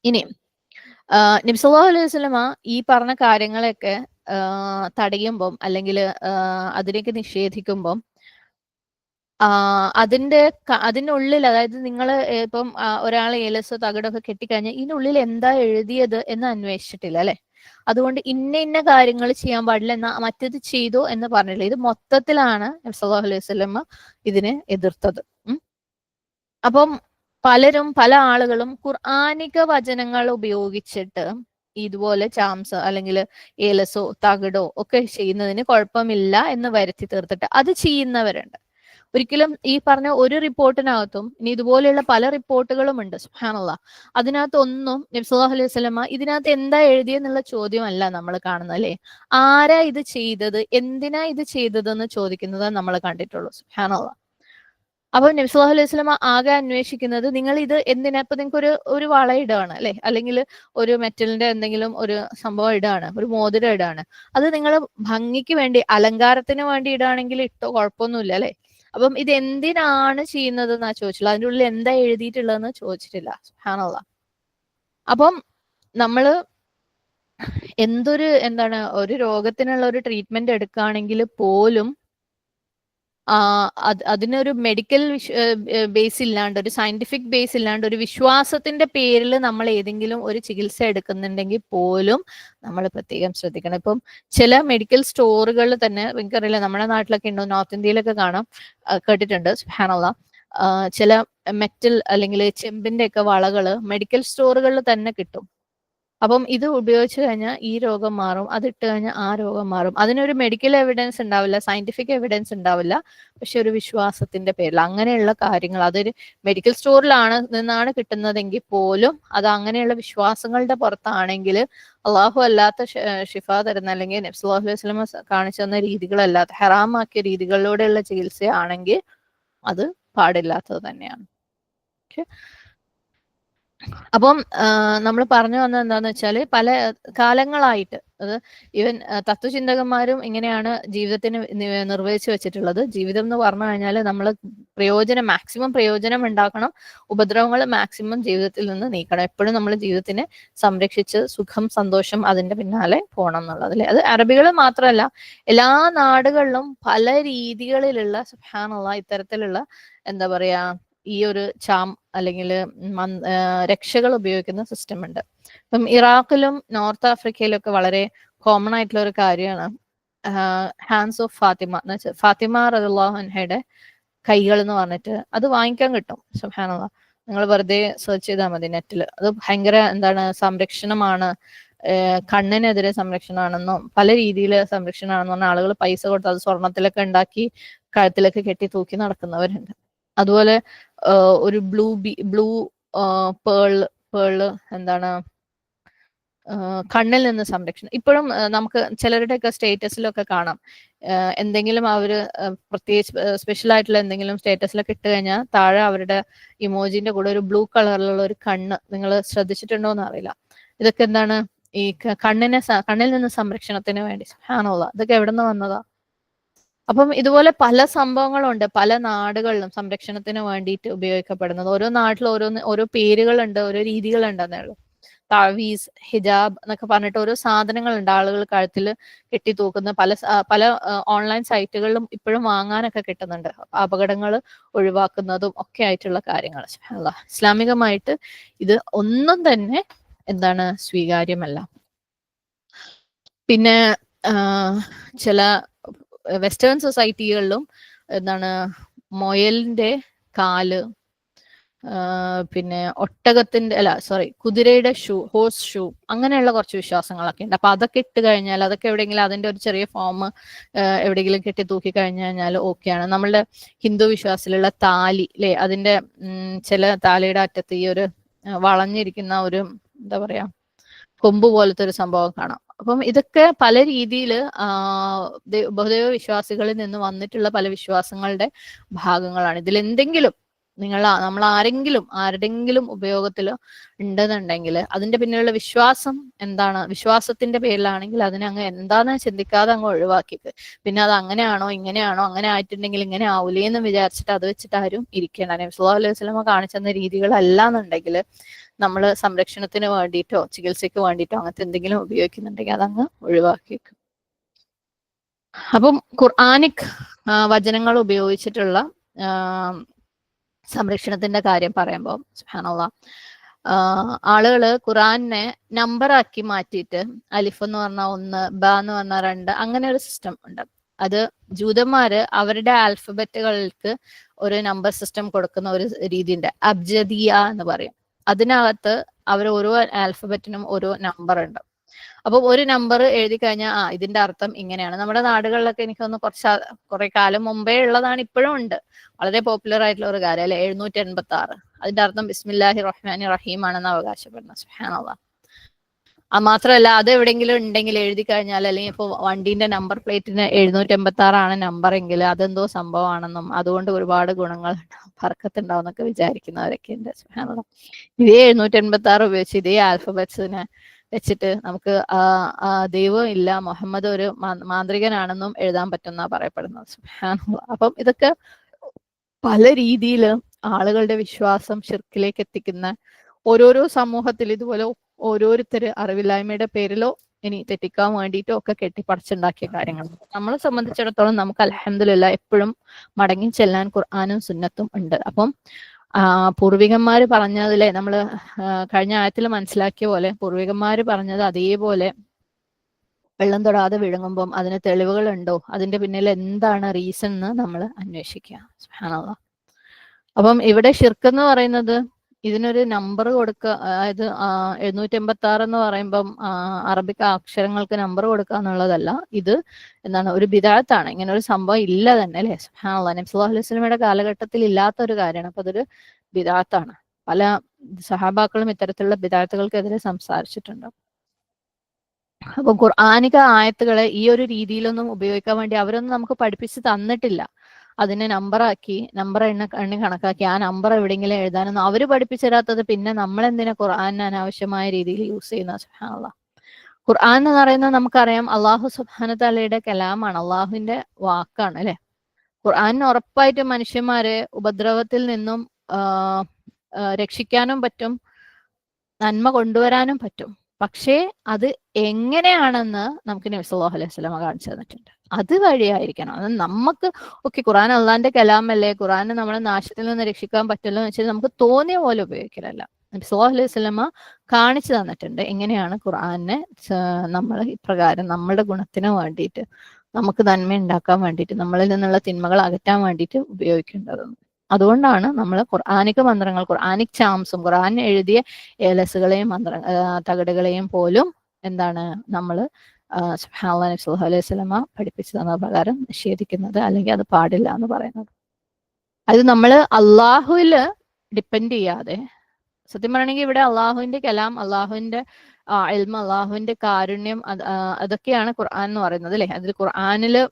ഇനി നബി സല്ലല്ലാഹു അലൈഹി വസല്ലമ ഈ പറഞ്ഞ കാര്യങ്ങളൊക്കെ തടയുമ്പം അല്ലെങ്കിൽ അതിലേക്ക് നിഷേധിക്കുമ്പം അതിനുള്ളിൽ, അതായത് നിങ്ങൾ ഇപ്പം ഒരാൾ ഏലസോ തകിടൊക്കെ കെട്ടിക്കഴിഞ്ഞാൽ ഇതിനുള്ളിൽ എന്താ എഴുതിയത് എന്ന് അന്വേഷിച്ചിട്ടില്ല അല്ലെ. അതുകൊണ്ട് ഇന്ന കാര്യങ്ങൾ ചെയ്യാൻ പാടില്ല, എന്നാ മറ്റേത് ചെയ്തോ എന്ന് പറഞ്ഞില്ല. ഇത് മൊത്തത്തിലാണ് നബി സല്ലല്ലാഹു അലൈഹി വസല്ലമ ഇതിനെ എതിർത്തത്. അപ്പം പല ആളുകളും ഖുർആനിക വചനങ്ങൾ ഉപയോഗിച്ചിട്ട് ഇതുപോലെ ചാംസ് അല്ലെങ്കിൽ ഏലസോ തകിടോ ഒക്കെ ചെയ്യുന്നതിന് കുഴപ്പമില്ല എന്ന് വരുത്തി തീർത്തിട്ട് അത് ചെയ്യുന്നവരുണ്ട്. ഒരിക്കലും ഈ പറഞ്ഞ ഒരു റിപ്പോർട്ടിനകത്തും, ഇനി ഇതുപോലെയുള്ള പല റിപ്പോർട്ടുകളും ഉണ്ട് സുബ്ഹാനല്ലാഹ്, അതിനകത്തൊന്നും നബി സല്ലല്ലാഹു അലൈഹി വസല്ലമ ഇതിനകത്ത് എന്താ എഴുതിയെന്നുള്ള ചോദ്യമല്ല നമ്മൾ കാണുന്നത് അല്ലെ. ആരാ ഇത് ചെയ്തത്, എന്തിനാ ഇത് ചെയ്തതെന്ന് ചോദിക്കുന്നത് നമ്മൾ കണ്ടിട്ടുള്ളൂ. സുബ്ഹാനല്ലാഹ്. അപ്പൊ നബി സല്ലല്ലാഹു അലൈഹി വസല്ലമ ആകെ അന്വേഷിക്കുന്നത് നിങ്ങൾ ഇത് എന്തിനാ, ഇപ്പൊ നിങ്ങൾക്ക് ഒരു വള ഇടാണ് അല്ലെ, അല്ലെങ്കിൽ ഒരു മെറ്റലിന്റെ എന്തെങ്കിലും ഒരു സംഭവം ഇടാണ്, ഒരു മോതിരം ഇടാണ്, അത് നിങ്ങൾ ഭംഗിക്ക് വേണ്ടി അലങ്കാരത്തിന് വേണ്ടി ഇടാണെങ്കിൽ ഇട്ടോ കുഴപ്പമൊന്നുമില്ല അല്ലെ. അപ്പം ഇത് എന്തിനാണ് ചെയ്യുന്നത് എന്നാ ചോദിച്ചില്ല, അതിൻ്റെ ഉള്ളിൽ എന്താ എഴുതിയിട്ടുള്ളതെന്ന് ചോദിച്ചിട്ടില്ല. സുബ്ഹാനല്ലാഹ്. അപ്പം നമ്മള് എന്താണ് ഒരു രോഗത്തിനുള്ള ഒരു ട്രീറ്റ്മെന്റ് എടുക്കുകയാണെങ്കിൽ പോലും അതിനൊരു മെഡിക്കൽ ബേസ് ഇല്ലാണ്ട്, ഒരു സയന്റിഫിക് ബേസ് ഇല്ലാണ്ട്, ഒരു വിശ്വാസത്തിന്റെ പേരിൽ നമ്മൾ ഏതെങ്കിലും ഒരു ചികിത്സ എടുക്കുന്നുണ്ടെങ്കിൽ പോലും നമ്മൾ പ്രത്യേകം ശ്രദ്ധിക്കണം. ഇപ്പം ചില മെഡിക്കൽ സ്റ്റോറുകളിൽ തന്നെ, എനിക്കറിയില്ല നമ്മുടെ നാട്ടിലൊക്കെ ഉണ്ടോ, നോർത്ത് ഇന്ത്യയിലൊക്കെ കാണാം, കേട്ടിട്ടുണ്ട് സുബ്ഹാനല്ലാഹ്, ചില മെറ്റൽ അല്ലെങ്കിൽ ചെമ്പിന്റെ ഒക്കെ വളകള് മെഡിക്കൽ സ്റ്റോറുകളിൽ തന്നെ കിട്ടും. അപ്പം ഇത് ഉപയോഗിച്ച് കഴിഞ്ഞാൽ ഈ രോഗം മാറും, അതിട്ട് കഴിഞ്ഞാൽ ആ രോഗം മാറും. അതിനൊരു മെഡിക്കൽ എവിഡൻസ് ഉണ്ടാവില്ല, സയന്റിഫിക് എവിഡൻസ് ഉണ്ടാവില്ല, പക്ഷെ ഒരു വിശ്വാസത്തിന്റെ പേരിൽ അങ്ങനെയുള്ള കാര്യങ്ങൾ, അതൊരു മെഡിക്കൽ നിന്നാണ് കിട്ടുന്നതെങ്കിൽ പോലും അത് അങ്ങനെയുള്ള വിശ്വാസങ്ങളുടെ പുറത്താണെങ്കിൽ, അള്ളാഹു അല്ലാത്ത ഷിഫ തരുന്ന, അല്ലെങ്കിൽ നബി സല്ലല്ലാഹു അലൈഹി വസല്ലം കാണിച്ചു തന്ന രീതികളല്ലാത്ത ഹറാമാക്കിയ രീതികളിലൂടെയുള്ള ചികിത്സയാണെങ്കിൽ അത് പാടില്ലാത്തത് തന്നെയാണ്. ഓക്കെ. അപ്പം നമ്മൾ പറഞ്ഞു വന്നത് എന്താന്ന് വെച്ചാൽ, പല കാലങ്ങളായിട്ട് അത് ഈവൻ തത്വചിന്തകന്മാരും ഇങ്ങനെയാണ് ജീവിതത്തിന് നിർവഹിച്ചു വെച്ചിട്ടുള്ളത്. ജീവിതം എന്ന് പറഞ്ഞു കഴിഞ്ഞാൽ നമ്മൾ മാക്സിമം പ്രയോജനം ഉണ്ടാക്കണം, ഉപദ്രവങ്ങൾ മാക്സിമം ജീവിതത്തിൽ നിന്ന് നീക്കണം. എപ്പോഴും നമ്മൾ ജീവിതത്തിനെ സംരക്ഷിച്ച് സുഖം സന്തോഷം അതിന്റെ പിന്നാലെ പോകണം എന്നുള്ളത് അല്ലെ. അത് അറബികൾ മാത്രമല്ല, എല്ലാ നാടുകളിലും പല രീതികളിലുള്ള സുബ്ഹാനല്ലാഹ് ഇത്തരത്തിലുള്ള എന്താ പറയാ ഈ ഒരു അല്ലെങ്കിൽ രക്ഷകൾ ഉപയോഗിക്കുന്ന സിസ്റ്റം ഉണ്ട്. ഇപ്പം ഇറാഖിലും നോർത്ത് ആഫ്രിക്കയിലും ഒക്കെ വളരെ കോമൺ ആയിട്ടുള്ള ഒരു കാര്യമാണ് ഹാൻഡ്സ് ഓഫ് ഫാത്തിമ എന്ന് വെച്ചാൽ ഫാത്തിമ റളിയല്ലാഹു അൻഹയുടെ കൈകൾ എന്ന് പറഞ്ഞിട്ട് അത് വാങ്ങിക്കാൻ കിട്ടും. സുബ്ഹാനല്ലാഹ്, നിങ്ങൾ വെറുതെ സെർച്ച് ചെയ്താൽ മതി നെറ്റിൽ. അത് ഭയങ്കര എന്താണ് സംരക്ഷണമാണ്, കണ്ണിനെതിരെ സംരക്ഷണമാണെന്നും പല രീതിയിൽ സംരക്ഷണമാണെന്ന് പറഞ്ഞ ആളുകൾ പൈസ കൊടുത്ത് അത് സ്വർണത്തിലൊക്കെ ഉണ്ടാക്കി കഴുത്തിലൊക്കെ കെട്ടി തൂക്കി നടക്കുന്നവരുണ്ട്. അതുപോലെ ഒരു ബ്ലൂ പേള് എന്താണ് കണ്ണിൽ നിന്ന് സംരക്ഷണം. ഇപ്പോഴും നമുക്ക് ചിലരുടെയൊക്കെ സ്റ്റേറ്റസിലൊക്കെ കാണാം, എന്തെങ്കിലും അവര് പ്രത്യേകിച്ച് സ്പെഷ്യൽ ആയിട്ടുള്ള എന്തെങ്കിലും സ്റ്റേറ്റസിലൊക്കെ ഇട്ട് കഴിഞ്ഞാൽ താഴെ അവരുടെ ഇമോജിന്റെ കൂടെ ഒരു ബ്ലൂ കളറിലുള്ള ഒരു കണ്ണ്, നിങ്ങൾ ശ്രദ്ധിച്ചിട്ടുണ്ടോ എന്ന് അറിയില്ല. ഇതൊക്കെ എന്താണ്, ഈ കണ്ണിൽ നിന്ന് സംരക്ഷണത്തിന് വേണ്ടി. സുബ്ഹാനല്ലാഹ്, ഇതൊക്കെ എവിടെ നിന്ന് വന്നതാ? അപ്പം ഇതുപോലെ പല സംഭവങ്ങളുണ്ട് പല നാടുകളിലും സംരക്ഷണത്തിന് വേണ്ടിയിട്ട് ഉപയോഗിക്കപ്പെടുന്നത്. ഓരോ നാട്ടിലും ഓരോ പേരുകളുണ്ട്, ഓരോ രീതികളുണ്ട് എന്നേ ഉള്ളൂ. താവീസ്, ഹിജാബ് എന്നൊക്കെ പറഞ്ഞിട്ട് ഓരോ സാധനങ്ങളുണ്ട് ആളുകൾ കഴുത്തിൽ കെട്ടി തൂക്കുന്ന. പല ഓൺലൈൻ സൈറ്റുകളിലും ഇപ്പോഴും വാങ്ങാനൊക്കെ കിട്ടുന്നുണ്ട്, അപകടങ്ങൾ ഒഴിവാക്കുന്നതും ഒക്കെ ആയിട്ടുള്ള കാര്യങ്ങൾ. സുബ്ഹാനല്ലാഹ്, ഇസ്ലാമികമായിട്ട് ഇത് ഒന്നും തന്നെ എന്താണ് സ്വീകാര്യമല്ല. പിന്നെ ചില വെസ്റ്റേൺ സൊസൈറ്റികളിലും എന്താണ് മൊയലിന്റെ കാല്, പിന്നെ കുതിരയുടെ ഹോഴ്സ് ഷൂ, അങ്ങനെയുള്ള കുറച്ച് വിശ്വാസങ്ങളൊക്കെ ഉണ്ട്. അപ്പൊ അതൊക്കെ ഇട്ട് കഴിഞ്ഞാൽ, അതൊക്കെ എവിടെയെങ്കിലും അതിന്റെ ഒരു ചെറിയ ഫോം എവിടെയെങ്കിലും കെട്ടി തൂക്കി കഴിഞ്ഞാൽ ഓക്കെയാണ്. നമ്മളുടെ ഹിന്ദു വിശ്വാസത്തിലുള്ള താലി അല്ലെ, അതിന്റെ ചില താലിയുടെ അറ്റത്ത് ഈ ഒരു വളഞ്ഞിരിക്കുന്ന ഒരു എന്താ പറയാ കൊമ്പ് പോലത്തെ ഒരു സംഭവം കാണാം. അപ്പം ഇതൊക്കെ പല രീതിയിൽ ബഹുദൈവ വിശ്വാസികളിൽ നിന്ന് വന്നിട്ടുള്ള പല വിശ്വാസങ്ങളുടെ ഭാഗങ്ങളാണ്. ഇതിൽ എന്തെങ്കിലും നമ്മൾ ആരുടെങ്കിലും ഉപയോഗത്തിൽ ഉണ്ടെന്നുണ്ടെങ്കിൽ അതിന്റെ പിന്നിലുള്ള വിശ്വാസം എന്താണ്, വിശ്വാസത്തിന്റെ പേരിലാണെങ്കിൽ അതിനെ അങ്ങ് എന്താന്ന് ചിന്തിക്കാതെ അങ്ങ് ഒഴിവാക്കിയിട്ട്, പിന്നെ അത് അങ്ങനെയാണോ ഇങ്ങനെയാണോ, അങ്ങനെ ആയിട്ടുണ്ടെങ്കിൽ ഇങ്ങനെ ആവൂലേന്ന് വിചാരിച്ചിട്ട് അത് വെച്ചിട്ട് ആരും ഇരിക്കേണ്ട. നബി സല്ലല്ലാഹു അലൈഹി വസല്ലമ കാണിച്ചെന്ന രീതികളല്ല എന്നുണ്ടെങ്കിൽ നമ്മൾ സംരക്ഷണത്തിന് വേണ്ടിയിട്ടോ ചികിത്സയ്ക്ക് വേണ്ടിയിട്ടോ അങ്ങനത്തെ എന്തെങ്കിലും ഉപയോഗിക്കുന്നുണ്ടെങ്കിൽ അതങ്ങ് ഒഴിവാക്കിയേക്കും. അപ്പം ഖുർആനിക് വചനങ്ങൾ ഉപയോഗിച്ചിട്ടുള്ള സംരക്ഷണത്തിന്റെ കാര്യം പറയുമ്പോൾ സുബ്ഹാനല്ലാഹ്, ആളുകള് ഖുർആനെ നമ്പറാക്കി മാറ്റിയിട്ട് അലിഫ് എന്ന് പറഞ്ഞാൽ 1, ബ എന്ന് പറഞ്ഞാൽ 2, അങ്ങനെ ഒരു സിസ്റ്റം ഉണ്ട്. അത് ജൂതന്മാര് അവരുടെ ആൽഫബറ്റുകൾക്ക് ഒരു നമ്പർ സിസ്റ്റം കൊടുക്കുന്ന ഒരു രീതിയുണ്ട്, അബ്ജദിയ എന്ന് പറയും. അതിനകത്ത് അവർ ഓരോ ആൽഫബറ്റിനും ഓരോ നമ്പർ ഉണ്ട്. അപ്പൊ ഒരു നമ്പർ എഴുതി കഴിഞ്ഞാൽ ഇതിന്റെ അർത്ഥം ഇങ്ങനെയാണ്. നമ്മുടെ നാടുകളിലൊക്കെ എനിക്കൊന്ന് കുറെ കാലം മുമ്പേ ഉള്ളതാണ്, ഇപ്പോഴും ഉണ്ട്, വളരെ പോപ്പുലർ ആയിട്ടുള്ള ഒരു കാര്യം അല്ലെ, 786. അതിന്റെ അർത്ഥം ബിസ്മില്ലാഹി റഹ്മാനി റഹീം ആണെന്ന് അവകാശപ്പെടുന്നത്. സുബ്ഹാനല്ലാഹ്. മാത്രമല്ല അത് എവിടെയെങ്കിലും ഉണ്ടെങ്കിൽ എഴുതി കഴിഞ്ഞാൽ, അല്ലെങ്കിൽ ഇപ്പോൾ വണ്ടീന്റെ നമ്പർ പ്ലേറ്റിന് 786 നമ്പർ എങ്കിൽ അതെന്തോ സംഭവമാണെന്നും അതുകൊണ്ട് ഒരുപാട് ഗുണങ്ങൾ ബർക്കത്തുണ്ടാവും എന്നൊക്കെ വിചാരിക്കുന്നവരൊക്കെ ഉണ്ട്. സുബ്ഹാനല്ലാഹ്. ഇതേ 786 ഉപയോഗിച്ച് ഇതേ ആൽഫബറ്റ്സിനെ വെച്ചിട്ട് നമുക്ക് ദൈവം ഇല്ല, മുഹമ്മദ് ഒരു മാന്ത്രികനാണെന്നും എഴുതാൻ പറ്റുന്ന പറയപ്പെടുന്നത്. സുബ്ഹാനല്ലാഹ്. അപ്പം ഇതൊക്കെ പല രീതിയിൽ ആളുകളുടെ വിശ്വാസം ഷിർക്കിലേക്ക് എത്തിക്കുന്ന, ഓരോരോ സമൂഹത്തിൽ ഇതുപോലെ ഓരോരുത്തര് അറിവില്ലായ്മയുടെ പേരിലോ ഇനി തെറ്റിക്കാൻ വേണ്ടിയിട്ടോ ഒക്കെ കെട്ടിപ്പടച്ചുണ്ടാക്കിയ കാര്യങ്ങൾ. നമ്മളെ സംബന്ധിച്ചിടത്തോളം നമുക്ക് അൽഹംദുലില്ലാഹ് എപ്പോഴും മടങ്ങി ചെല്ലാൻ ഖുർആനും സുന്നത്തും ഉണ്ട്. അപ്പം പൂർവികന്മാര് പറഞ്ഞതിലെ നമ്മള് കഴിഞ്ഞ ആയത്തിൽ മനസ്സിലാക്കിയ പോലെ പൂർവികന്മാര് പറഞ്ഞത് അതേപോലെ വെള്ളം തൊടാതെ വിഴുങ്ങുമ്പം അതിന് തെളിവുകളുണ്ടോ, അതിന്റെ പിന്നിൽ എന്താണ് റീസൺ എന്ന് നമ്മൾ അന്വേഷിക്കുക. സുബ്ഹാനല്ലാഹ്. അപ്പം ഇവിടെ ഷിർക്ക് എന്ന് പറയുന്നത് ഇതിനൊരു നമ്പർ കൊടുക്കുക, അതായത് 786 എന്ന് പറയുമ്പം അറബിക് അക്ഷരങ്ങൾക്ക് നമ്പർ കൊടുക്കുക എന്നുള്ളതല്ല. ഇത് എന്താണ്, ഒരു ബിദഅത്താണ്. ഇങ്ങനെ ഒരു സംഭവം ഇല്ല തന്നെ, അല്ലെ? സുബ്ഹാനല്ലാഹ്. നബി സല്ലല്ലാഹു അലൈഹി വസല്ലമയുടെ കാലഘട്ടത്തിൽ ഇല്ലാത്ത ഒരു കാര്യമാണ്. അപ്പൊ അതൊരു ബിദഅത്താണ്. പല സഹാബാക്കളും ഇത്തരത്തിലുള്ള ബിദഅത്തുകൾക്കെതിരെ സംസാരിച്ചിട്ടുണ്ട്. അപ്പൊ ഖുർആനിക ആയത്തുകളെ ഈ ഒരു രീതിയിലൊന്നും ഉപയോഗിക്കാൻ വേണ്ടി അവരൊന്നും നമുക്ക് പഠിപ്പിച്ച് തന്നിട്ടില്ല. അതിനെ നമ്പറാക്കി, നമ്പർ എണ്ണി കണക്കാക്കി ആ നമ്പർ എവിടെയെങ്കിലും എഴുതാനൊന്നും അവര് പഠിപ്പിച്ചു തരാത്തത് പിന്നെ നമ്മളെന്തിനാ ഖുർആൻ അനാവശ്യമായ രീതിയിൽ യൂസ് ചെയ്യുന്ന? സുബ്ഹാനല്ലാഹ്. ഖുർആൻ എന്ന് പറയുന്നത് നമുക്കറിയാം അള്ളാഹു സുബ്ഹാനഹു തആലയുടെ കലാമാണ്, അള്ളാഹുവിന്റെ വാക്കാണ്, അല്ലെ? ഖുർആനിന് ഉറപ്പായിട്ടും മനുഷ്യന്മാരെ ഉപദ്രവത്തിൽ നിന്നും രക്ഷിക്കാനും പറ്റും, നന്മ കൊണ്ടുവരാനും പറ്റും. പക്ഷേ അത് എങ്ങനെയാണെന്ന് നമുക്ക് നബി സല്ലല്ലാഹു അലൈഹി വസല്ലമ കാണിച്ചു തന്നിട്ടുണ്ട്. അത് വഴിയായിരിക്കണം. അത് നമുക്ക് ഖുർആൻ അള്ളാന്റെ കലാമല്ലേ, ഖുർആനെ നമ്മളെ നാശത്തിൽ നിന്ന് രക്ഷിക്കാൻ പറ്റുമല്ലോ എന്ന് വെച്ചാൽ നമുക്ക് തോന്നിയ പോലെ ഉപയോഗിക്കലല്ല. നബി സല്ലല്ലാഹു അലൈഹി വസല്ലമ കാണിച്ചു തന്നിട്ടുണ്ട് എങ്ങനെയാണ് ഖുർആനെ നമ്മൾ ഇപ്രകാരം നമ്മുടെ ഗുണത്തിന് വേണ്ടിയിട്ട്, നമുക്ക് നന്മ ഉണ്ടാക്കാൻ വേണ്ടിയിട്ട്, നമ്മളിൽ നിന്നുള്ള തിന്മകൾ അകറ്റാൻ വേണ്ടിയിട്ട് ഉപയോഗിക്കേണ്ടതെന്ന്. അതുകൊണ്ടാണ് നമ്മൾ ഖുർആനിക മന്ത്രങ്ങൾ, ഖുർആനിക് ചാംസും, ഖുർആൻ എഴുതിയ ഏലസുകളെയും തകടുകളെയും പോലും എന്താണ് നമ്മൾ സുബ്ഹാനല്ലാഹ് നബി സല്ലല്ലാഹു അലൈഹി വസല്ലമ പഠിപ്പിച്ചു തന്ന പ്രകാരം നിഷേധിക്കുന്നത്, അല്ലെങ്കിൽ അത് പാടില്ല എന്ന് പറയുന്നത്. അത് നമ്മൾ അള്ളാഹുവില് ഡിപ്പെൻഡ് ചെയ്യാതെ, സത്യം പറയണമെങ്കിൽ ഇവിടെ അള്ളാഹുവിന്റെ കലാം, അള്ളാഹുവിന്റെ ഇൽമ, അള്ളാഹുവിന്റെ കാരുണ്യം, അതൊക്കെയാണ് ഖുർആൻ എന്ന് പറയുന്നത്, അല്ലെ? അതിൽ ഖുർആനില്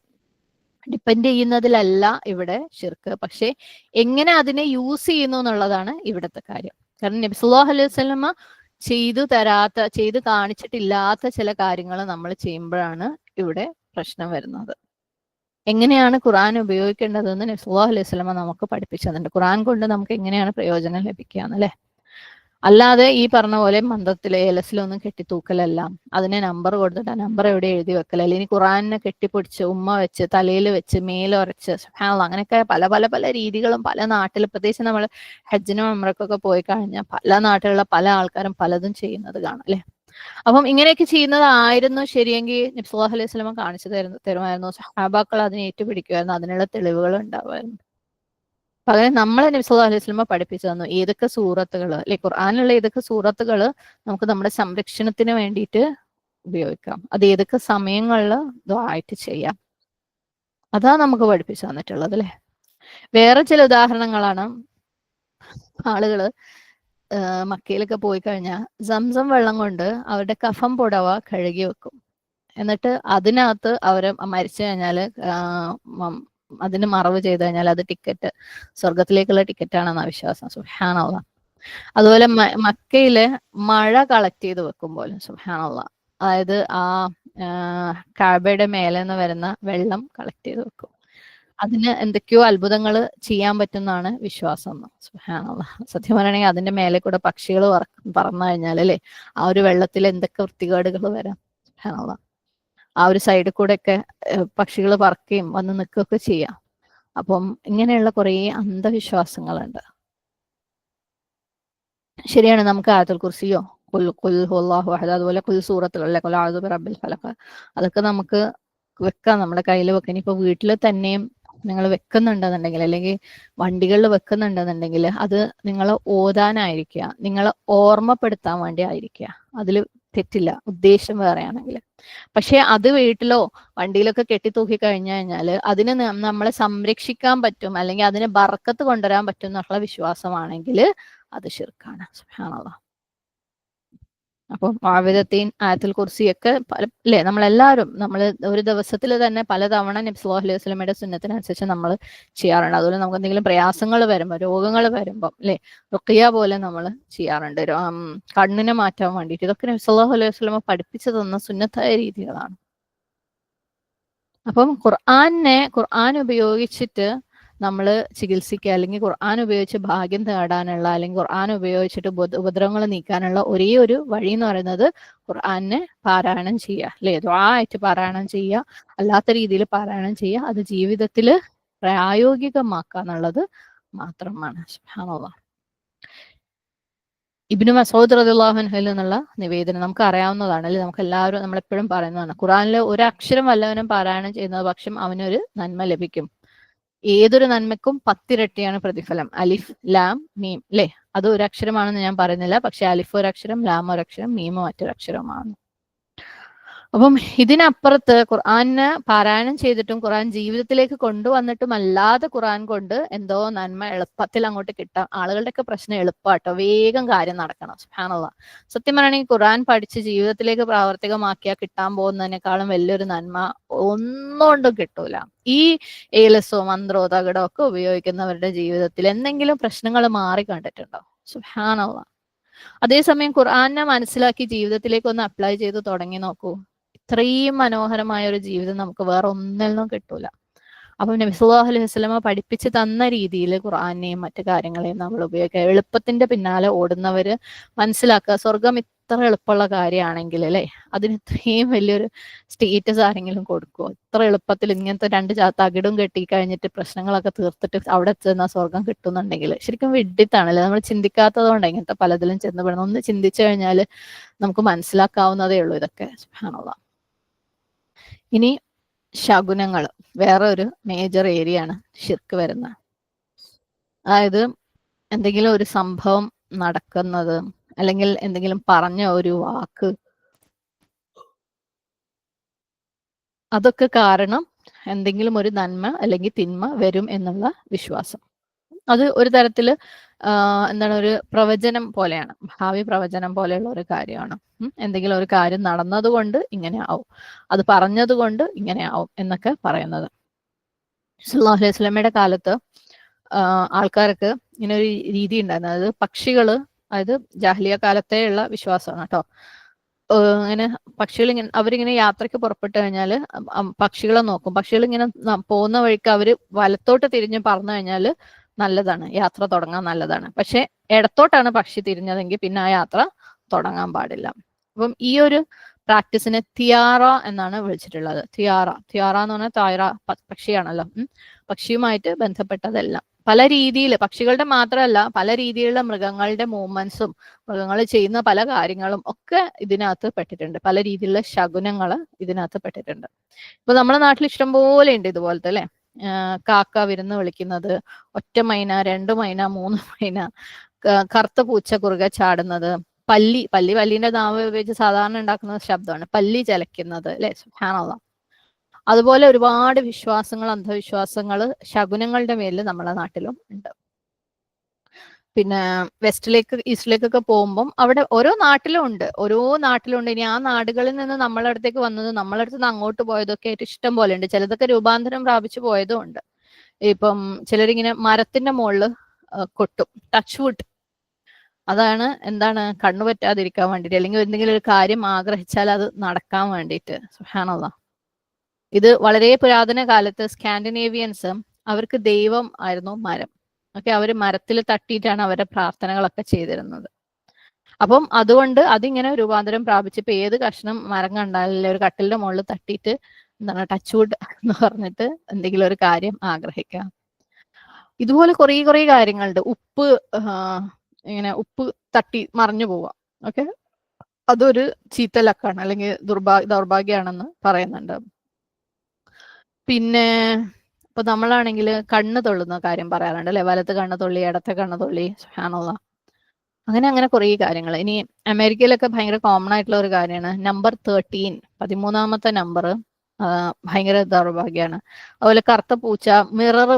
ഡിപ്പെൻഡ് ചെയ്യുന്നതിലല്ല ഇവിടെ ഷിർക്ക്. പക്ഷെ എങ്ങനെ അതിനെ യൂസ് ചെയ്യുന്നു എന്നുള്ളതാണ് ഇവിടുത്തെ കാര്യം. കാരണം നബി സല്ലല്ലാഹു അലൈഹി വസല്ലമ ചെയ്തു കാണിച്ചിട്ടില്ലാത്ത ചില കാര്യങ്ങൾ നമ്മൾ ചെയ്യുമ്പോഴാണ് ഇവിടെ പ്രശ്നം വരുന്നത്. എങ്ങനെയാണ് ഖുർആൻ ഉപയോഗിക്കേണ്ടതെന്ന് നബി സല്ലല്ലാഹു അലൈഹി വസല്ലമ നമുക്ക് പഠിപ്പിച്ചു തന്നിട്ടുണ്ട്. ഖുർആൻ കൊണ്ട് നമുക്ക് എങ്ങനെയാണ് പ്രയോജനം ലഭിക്കുക, അല്ലെ? അല്ലാതെ ഈ പറഞ്ഞ പോലെ മന്ത്രത്തിലെ ഏലസിലൊന്നും കെട്ടിത്തൂക്കലല്ല, അതിനെ നമ്പർ കൊടുത്തിട്ട് ആ നമ്പർ എവിടെ എഴുതി വെക്കലല്ല, ഇനി ഖുർആനെ കെട്ടിപ്പിടിച്ച് ഉമ്മ വെച്ച് തലയിൽ വെച്ച് മേലുറച്ച് സുബ്ഹാനല്ലാഹ്, അങ്ങനെയൊക്കെ പല പല പല രീതികളും പല നാട്ടിൽ, പ്രത്യേകിച്ച് നമ്മൾ ഹജ്ജിനും ഉംറയ്ക്കൊക്കെ പോയി കഴിഞ്ഞാൽ പല നാട്ടിലുള്ള പല ആൾക്കാരും പലതും ചെയ്യുന്നത് കാണാം, അല്ലെ? അപ്പം ഇങ്ങനെയൊക്കെ ചെയ്യുന്നതായിരുന്നു ശരിയെങ്കിൽ നബി സല്ലല്ലാഹു അലൈഹി വസല്ലം കാണിച്ചു തരുമായിരുന്നു, സഹാബാക്കൾ അതിനെ ഏറ്റുപിടിക്കുമായിരുന്നു, അതിനുള്ള തെളിവുകൾ ഉണ്ടാവുമായിരുന്നു. പകരം നമ്മളെ നബി സല്ലല്ലാഹു അലൈഹി വസല്ലം പഠിപ്പിച്ചു തന്നു ഏതൊക്കെ സൂറത്തുകൾ, അല്ലെ, ഖുർആനിലുള്ള ഏതൊക്കെ സൂറത്തുകൾ നമുക്ക് നമ്മുടെ സംരക്ഷണത്തിന് വേണ്ടിയിട്ട് ഉപയോഗിക്കാം, അത് ഏതൊക്കെ സമയങ്ങളിൽ ദുആയിട്ട് ചെയ്യാം, അതാ നമുക്ക് പഠിപ്പിച്ചു തന്നിട്ടുള്ളത്, അല്ലെ? വേറെ ചില ഉദാഹരണങ്ങളാണ്. ആളുകള് മക്കയിലൊക്കെ പോയി കഴിഞ്ഞാൽ സംസം വെള്ളം കൊണ്ട് അവരുടെ കഫം പുടവ കഴുകി വെക്കും. എന്നിട്ട് അതിനകത്ത് അവര് മരിച്ചു കഴിഞ്ഞാല് അതിന് മറവ് ചെയ്ത് കഴിഞ്ഞാൽ അത് ടിക്കറ്റ്, സ്വർഗത്തിലേക്കുള്ള ടിക്കറ്റ് ആണെന്നാ വിശ്വാസം. സുബ്ഹാനല്ലാഹ്. അതുപോലെ മക്കയില് മഴ കളക്ട് ചെയ്ത് വെക്കും പോലും. സുബ്ഹാനല്ലാഹ്. അതായത് കഅബയുടെ മേലെ നിന്ന് വരുന്ന വെള്ളം കളക്ട് ചെയ്ത് വെക്കും. അതിന് എന്തൊക്കെയോ അത്ഭുതങ്ങൾ ചെയ്യാൻ പറ്റുന്നതാണ് വിശ്വാസം. സുബ്ഹാനല്ലാഹ്. സത്യം പറയണെങ്കിൽ അതിന്റെ മേലെ കൂടെ പക്ഷികൾ പറന്നു കഴിഞ്ഞാൽ, അല്ലെ, ആ ഒരു വെള്ളത്തിൽ എന്തൊക്കെ വൃത്തികേടുകൾ വരാം. സുബ്ഹാനല്ലാഹ്. ആ ഒരു സൈഡിൽ കൂടെ ഒക്കെ പക്ഷികൾ പറക്കുകയും വന്ന് നിൽക്കുകയൊക്കെ ചെയ്യാം. അപ്പം ഇങ്ങനെയുള്ള കുറേ അന്ധവിശ്വാസങ്ങളുണ്ട്. ശരിയാണ്, നമുക്ക് ആയത്തുൽ കുർസിയോ ഖുൽ ഹുവല്ലാഹു അഹദ്, അതുപോലെ സൂറത്തുകളിലെ ഖുൽ അഊദു ബിറബ്ബിൽ ഫലഖ്, അതൊക്കെ നമുക്ക് വെക്കാം, നമ്മുടെ കയ്യിൽ വെക്കാം. ഇനിയിപ്പോൾ വീട്ടിൽ തന്നെയും നിങ്ങൾ വെക്കുന്നുണ്ടെന്നുണ്ടെങ്കിൽ, അല്ലെങ്കിൽ വണ്ടികളിൽ വെക്കുന്നുണ്ടെന്നുണ്ടെങ്കിൽ അത് നിങ്ങൾ ഓതാനായിരിക്കുക, നിങ്ങളെ ഓർമ്മപ്പെടുത്താൻ വേണ്ടി ആയിരിക്കുക. അതിൽ തെറ്റില്ല, ഉദ്ദേശം വേറെയാണെങ്കിൽ. പക്ഷെ അത് വീട്ടിലോ വണ്ടിയിലൊക്കെ കെട്ടിത്തൂക്കി കഴിഞ്ഞു കഴിഞ്ഞാൽ അതിന് നമ്മളെ സംരക്ഷിക്കാൻ പറ്റും, അല്ലെങ്കിൽ അതിന് ബർക്കത്ത് കൊണ്ടുവരാൻ പറ്റും എന്നുള്ള വിശ്വാസമാണെങ്കിൽ അത് ശിർക്കാണ്. സുബ്ഹാനല്ലാഹ്. അപ്പം ആവിദത്തീൻ, ആയത്തുൽ കുർസിയൊക്കെ അല്ലേ, നമ്മളെല്ലാവരും നമ്മൾ ഒരു ദിവസത്തിൽ തന്നെ പലതവണ നബി സല്ലല്ലാഹു അലൈഹി വസല്ലമയുടെ സുന്നത്തിനനുസരിച്ച് നമ്മൾ ചെയ്യാറുണ്ട്. അതുപോലെ നമുക്ക് എന്തെങ്കിലും പ്രയാസങ്ങൾ വരുമ്പോൾ, രോഗങ്ങൾ വരുമ്പോൾ അല്ലേ, റുഖിയ പോലെ നമ്മൾ ചെയ്യാറുണ്ട്. കണ്ണിനെ മാറ്റാൻ വേണ്ടിയിട്ട്. ഇതൊക്കെ നബി സല്ലല്ലാഹു അലൈഹി വസല്ലമ പഠിപ്പിച്ചു തന്ന സുന്നത്തായ രീതികളാണ്. അപ്പം ഖുർആൻ ഉപയോഗിച്ചിട്ട് നമ്മൾ ചികിത്സിക്കുക, അല്ലെങ്കിൽ ഖുർആൻ ഉപയോഗിച്ച് ഭാഗ്യം തേടാനുള്ള, അല്ലെങ്കിൽ ഖുർആൻ ഉപയോഗിച്ചിട്ട് ഉപദ്രവങ്ങൾ നീക്കാനുള്ള ഒരേ ഒരു വഴി എന്ന് പറയുന്നത് ഖുർആനെ പാരായണം ചെയ്യുക, അല്ലെ, ദുആ ആയിട്ട് പാരായണം ചെയ്യുക, അല്ലാത്ത രീതിയിൽ പാരായണം ചെയ്യുക, അത് ജീവിതത്തിൽ പ്രായോഗികമാക്കുക എന്നുള്ളത് മാത്രമാണ്. സുബ്ഹാനല്ലാഹ്. ഇബ്നു മസ്ഊദ് റളിയല്ലാഹു അൻഹുവിൽ നിന്നുള്ള നിവേദനം നമുക്ക് അറിയാവുന്നതാണ്, അല്ലെ, നമുക്ക് എല്ലാവരും നമ്മളെപ്പോഴും പറയുന്നതാണ്. ഖുർആനിലെ ഒരു അക്ഷരം വല്ലവനും പാരായണം ചെയ്യുന്നത് പക്ഷം അവനൊരു നന്മ ലഭിക്കും. ഏതൊരു നന്മയ്ക്കും 10 ഇരട്ടിയാണ് പ്രതിഫലം. അലിഫ് ലാം മീം, അല്ലെ, അത് ഒരു അക്ഷരമാണെന്ന് ഞാൻ പറയുന്നില്ല, പക്ഷെ അലിഫ് ഒരു അക്ഷരം, ലാം ഒരു അക്ഷരം, മീം മറ്റൊരു അക്ഷരമാണ്. അപ്പം ഇതിനപ്പുറത്ത് ഖുർആനെ പാരായണം ചെയ്തിട്ടും ഖുർആൻ ജീവിതത്തിലേക്ക് കൊണ്ടുവന്നിട്ടും അല്ലാതെ ഖുർആൻ കൊണ്ട് എന്തോ നന്മ എളുപ്പത്തിൽ അങ്ങോട്ട് കിട്ടാം. ആളുകളുടെയൊക്കെ പ്രശ്നം എളുപ്പമാട്ടോ, വേഗം കാര്യം നടക്കണം. സുബ്ഹാനല്ലാഹ്. സത്യം പറയുകയാണെങ്കിൽ ഖുർആൻ പഠിച്ച് ജീവിതത്തിലേക്ക് പ്രാവർത്തികമാക്കിയാൽ കിട്ടാൻ പോകുന്നതിനേക്കാളും വലിയൊരു നന്മ ഒന്നുകൊണ്ടും കിട്ടൂല. ഈ ഏലസോ മന്ത്രോ തകിടോ ഒക്കെ ഉപയോഗിക്കുന്നവരുടെ ജീവിതത്തിൽ എന്തെങ്കിലും പ്രശ്നങ്ങൾ മാറി കണ്ടിട്ടുണ്ടോ? സുബ്ഹാനല്ലാഹ്. അതേസമയം ഖുർആനെ മനസ്സിലാക്കി ജീവിതത്തിലേക്ക് ഒന്ന് അപ്ലൈ ചെയ്ത് തുടങ്ങി നോക്കൂ, ഇത്രയും മനോഹരമായ ഒരു ജീവിതം നമുക്ക് വേറെ ഒന്നിൽ നിന്നും കിട്ടൂല. അപ്പം നബി സല്ലല്ലാഹു അലൈഹി വസല്ലമ പഠിപ്പിച്ച് തന്ന രീതിയിൽ ഖുർആനെയും മറ്റു കാര്യങ്ങളെയും നമ്മൾ ഉപയോഗിക്കുക. എളുപ്പത്തിന്റെ പിന്നാലെ ഓടുന്നവര് മനസ്സിലാക്കുക, സ്വർഗം ഇത്ര എളുപ്പമുള്ള കാര്യമാണെങ്കിൽ, അല്ലെ, അതിന് ഇത്രയും വലിയൊരു സ്റ്റേറ്റസ് ആരെങ്കിലും കൊടുക്കുമോ? ഇത്ര എളുപ്പത്തിൽ ഇങ്ങനത്തെ 2 തകിടും കെട്ടി കഴിഞ്ഞിട്ട് പ്രശ്നങ്ങളൊക്കെ തീർത്തിട്ട് അവിടെ ചെന്ന സ്വർഗം കിട്ടുന്നുണ്ടെങ്കിൽ ശരിക്കും വിഡ്ഢിത്താണല്ലേ. നമ്മൾ ചിന്തിക്കാത്തത് കൊണ്ട് ഇങ്ങനത്തെ പലതിലും ചെന്നപ്പെടുന്നു. ഒന്ന് ചിന്തിച്ചു കഴിഞ്ഞാൽ നമുക്ക് മനസ്സിലാക്കാവുന്നതേ ഉള്ളൂ ഇതൊക്കെ. സുബ്ഹാനല്ലാഹ്. ഇനി ശകുനങ്ങൾ വേറെ ഒരു മേജർ ഏരിയ ആണ് ശിർക്ക് വരുന്നത്. അതായത് എന്തെങ്കിലും ഒരു സംഭവം നടക്കുന്നത്, അല്ലെങ്കിൽ എന്തെങ്കിലും പറഞ്ഞ ഒരു വാക്ക്, അതൊക്കെ കാരണം എന്തെങ്കിലും ഒരു നന്മ അല്ലെങ്കിൽ തിന്മ വരും എന്നുള്ള വിശ്വാസം. അത് ഒരു തരത്തില് എന്താണ്, ഒരു പ്രവചനം പോലെയാണ്, ഭാവി പ്രവചനം പോലെയുള്ള ഒരു കാര്യമാണ്. എന്തെങ്കിലും ഒരു കാര്യം നടന്നതുകൊണ്ട് ഇങ്ങനെ ആവും, അത് പറഞ്ഞത് കൊണ്ട് ഇങ്ങനെ ആവും എന്നൊക്കെ പറയുന്നത്. സല്ലല്ലാഹു അലൈഹി വസല്ലമയുടെ കാലത്ത് ആൾക്കാർക്ക് ഇങ്ങനെ ഒരു രീതി ഉണ്ടായിരുന്നു. അതായത് പക്ഷികള്, അതായത് ജാഹിലിയ കാലത്തെ ഉള്ള വിശ്വാസമാണ് കേട്ടോ. ഇങ്ങനെ പക്ഷികൾ ഇങ്ങനെ അവരിങ്ങനെ യാത്രയ്ക്ക് പുറപ്പെട്ടു കഴിഞ്ഞാല് പക്ഷികളെ നോക്കും. പക്ഷികൾ ഇങ്ങനെ പോകുന്ന വഴിക്ക് അവര് വലത്തോട്ട് തിരിഞ്ഞ് പറന്നു കഴിഞ്ഞാല് നല്ലതാണ്, യാത്ര തുടങ്ങാൻ നല്ലതാണ്. പക്ഷെ ഇടത്തോട്ടാണ് പക്ഷി തിരിഞ്ഞതെങ്കിൽ പിന്നെ ആ യാത്ര തുടങ്ങാൻ പാടില്ല. അപ്പം ഈ ഒരു പ്രാക്ടീസിനെ തിയാറ എന്നാണ് വിളിച്ചിട്ടുള്ളത്. തിയാറ എന്ന് പറഞ്ഞാൽ തായ്റ പക്ഷിയാണല്ലോ. പക്ഷിയുമായിട്ട് ബന്ധപ്പെട്ടതെല്ലാം പല രീതിയിൽ, പക്ഷികളുടെ മാത്രമല്ല പല രീതിയിലുള്ള മൃഗങ്ങളുടെ മൂവ്മെന്റ്സും മൃഗങ്ങൾ ചെയ്യുന്ന പല കാര്യങ്ങളും ഒക്കെ ഇതിനകത്ത് പെട്ടിട്ടുണ്ട്. പല രീതിയിലുള്ള ശകുനങ്ങൾ ഇതിനകത്ത് പെട്ടിട്ടുണ്ട്. ഇപ്പൊ നമ്മുടെ നാട്ടിൽ ഇഷ്ടം പോലെ ഉണ്ട് ഇതുപോലത്തെ, അല്ലെ, കാക്ക വിരുന്ന് വിളിക്കുന്നത്, ഒറ്റ മൈന, 2 മൈന, 3 മൈന, കറുത്ത പൂച്ച കുറുകെ ചാടുന്നത്, പല്ലിന്റെ നാവ് ഉപയോഗിച്ച് സാധാരണ ഉണ്ടാക്കുന്ന ശബ്ദമാണ് പല്ലി ചലയ്ക്കുന്നത്, അല്ലെ, സുബ്ഹാനല്ലാഹ്. അതുപോലെ ഒരുപാട് വിശ്വാസങ്ങൾ, അന്ധവിശ്വാസങ്ങൾ ശകുനങ്ങളുടെ മേലിൽ നമ്മുടെ നാട്ടിലും ഉണ്ട്. പിന്നെ വെസ്റ്റിലേക്ക് ഈസ്റ്റിലേക്കൊക്കെ പോകുമ്പം അവിടെ ഓരോ നാട്ടിലും ഉണ്ട്. ഇനി ആ നാടുകളിൽ നിന്ന് നമ്മളെ അടുത്തേക്ക് വന്നത്, നമ്മളെ അടുത്ത് നിന്ന് അങ്ങോട്ട് പോയതൊക്കെ ആയിട്ട് ഇഷ്ടം പോലെ ഉണ്ട്. ചിലതൊക്കെ രൂപാന്തരം പ്രാപിച്ചു പോയതും ഉണ്ട്. ഇപ്പം ചിലരിങ്ങനെ മരത്തിന്റെ മുകളിൽ കൊട്ടും, ടച്ച് വുഡ്. അതാണ് എന്താണ്, കണ്ണു പറ്റാതിരിക്കാൻ വേണ്ടിയിട്ട്, അല്ലെങ്കിൽ എന്തെങ്കിലും ഒരു കാര്യം ആഗ്രഹിച്ചാൽ അത് നടക്കാൻ വേണ്ടിയിട്ട്. സുബ്ഹാനല്ലാഹ്. ഇത് വളരെ പുരാതന കാലത്ത് സ്കാൻഡിനേവിയൻസ്, അവർക്ക് ദൈവം ആയിരുന്നു മരം. ഓക്കെ, അവര് മരത്തിൽ തട്ടിയിട്ടാണ് അവരുടെ പ്രാർത്ഥനകളൊക്കെ ചെയ്തിരുന്നത്. അപ്പം അതുകൊണ്ട് അതിങ്ങനെ രൂപാന്തരം പ്രാപിച്ചപ്പോ ഏത് കഷ്ണം മരം കണ്ടാലും ഒരു കട്ടിലിന്റെ മുകളിൽ തട്ടിയിട്ട് എന്താണ് ടച്ച് വുഡ് എന്ന് പറഞ്ഞിട്ട് എന്തെങ്കിലും ഒരു കാര്യം ആഗ്രഹിക്കാം. ഇതുപോലെ കുറേ കാര്യങ്ങളുണ്ട്. ഇങ്ങനെ ഉപ്പ് തട്ടി മറിഞ്ഞു പോവാം. ഓക്കെ, അതൊരു ചീത്ത ലക്കാണ്, അല്ലെങ്കിൽ ദൗർഭാഗ്യമാണെന്ന് പറയുന്നുണ്ട്. പിന്നെ ഇപ്പൊ നമ്മളാണെങ്കിൽ കണ്ണ് തൊള്ളുന്ന കാര്യം പറയാറുണ്ട്, അല്ലെ, വലത്ത് കണ്ണ് തൊള്ളി, ഇടത്തെ കണ്ണ് തൊള്ളി. സുബ്ഹാനല്ലാഹ്. അങ്ങനെ കുറേ കാര്യങ്ങൾ. ഇനി അമേരിക്കയിലൊക്കെ ഭയങ്കര കോമൺ ആയിട്ടുള്ള ഒരു കാര്യമാണ് നമ്പർ 13, 13ാമത്തെ നമ്പർ ഭയങ്കര ദൗർഭാഗ്യമാണ്. അതുപോലെ കറുത്ത പൂച്ച, മിറർ,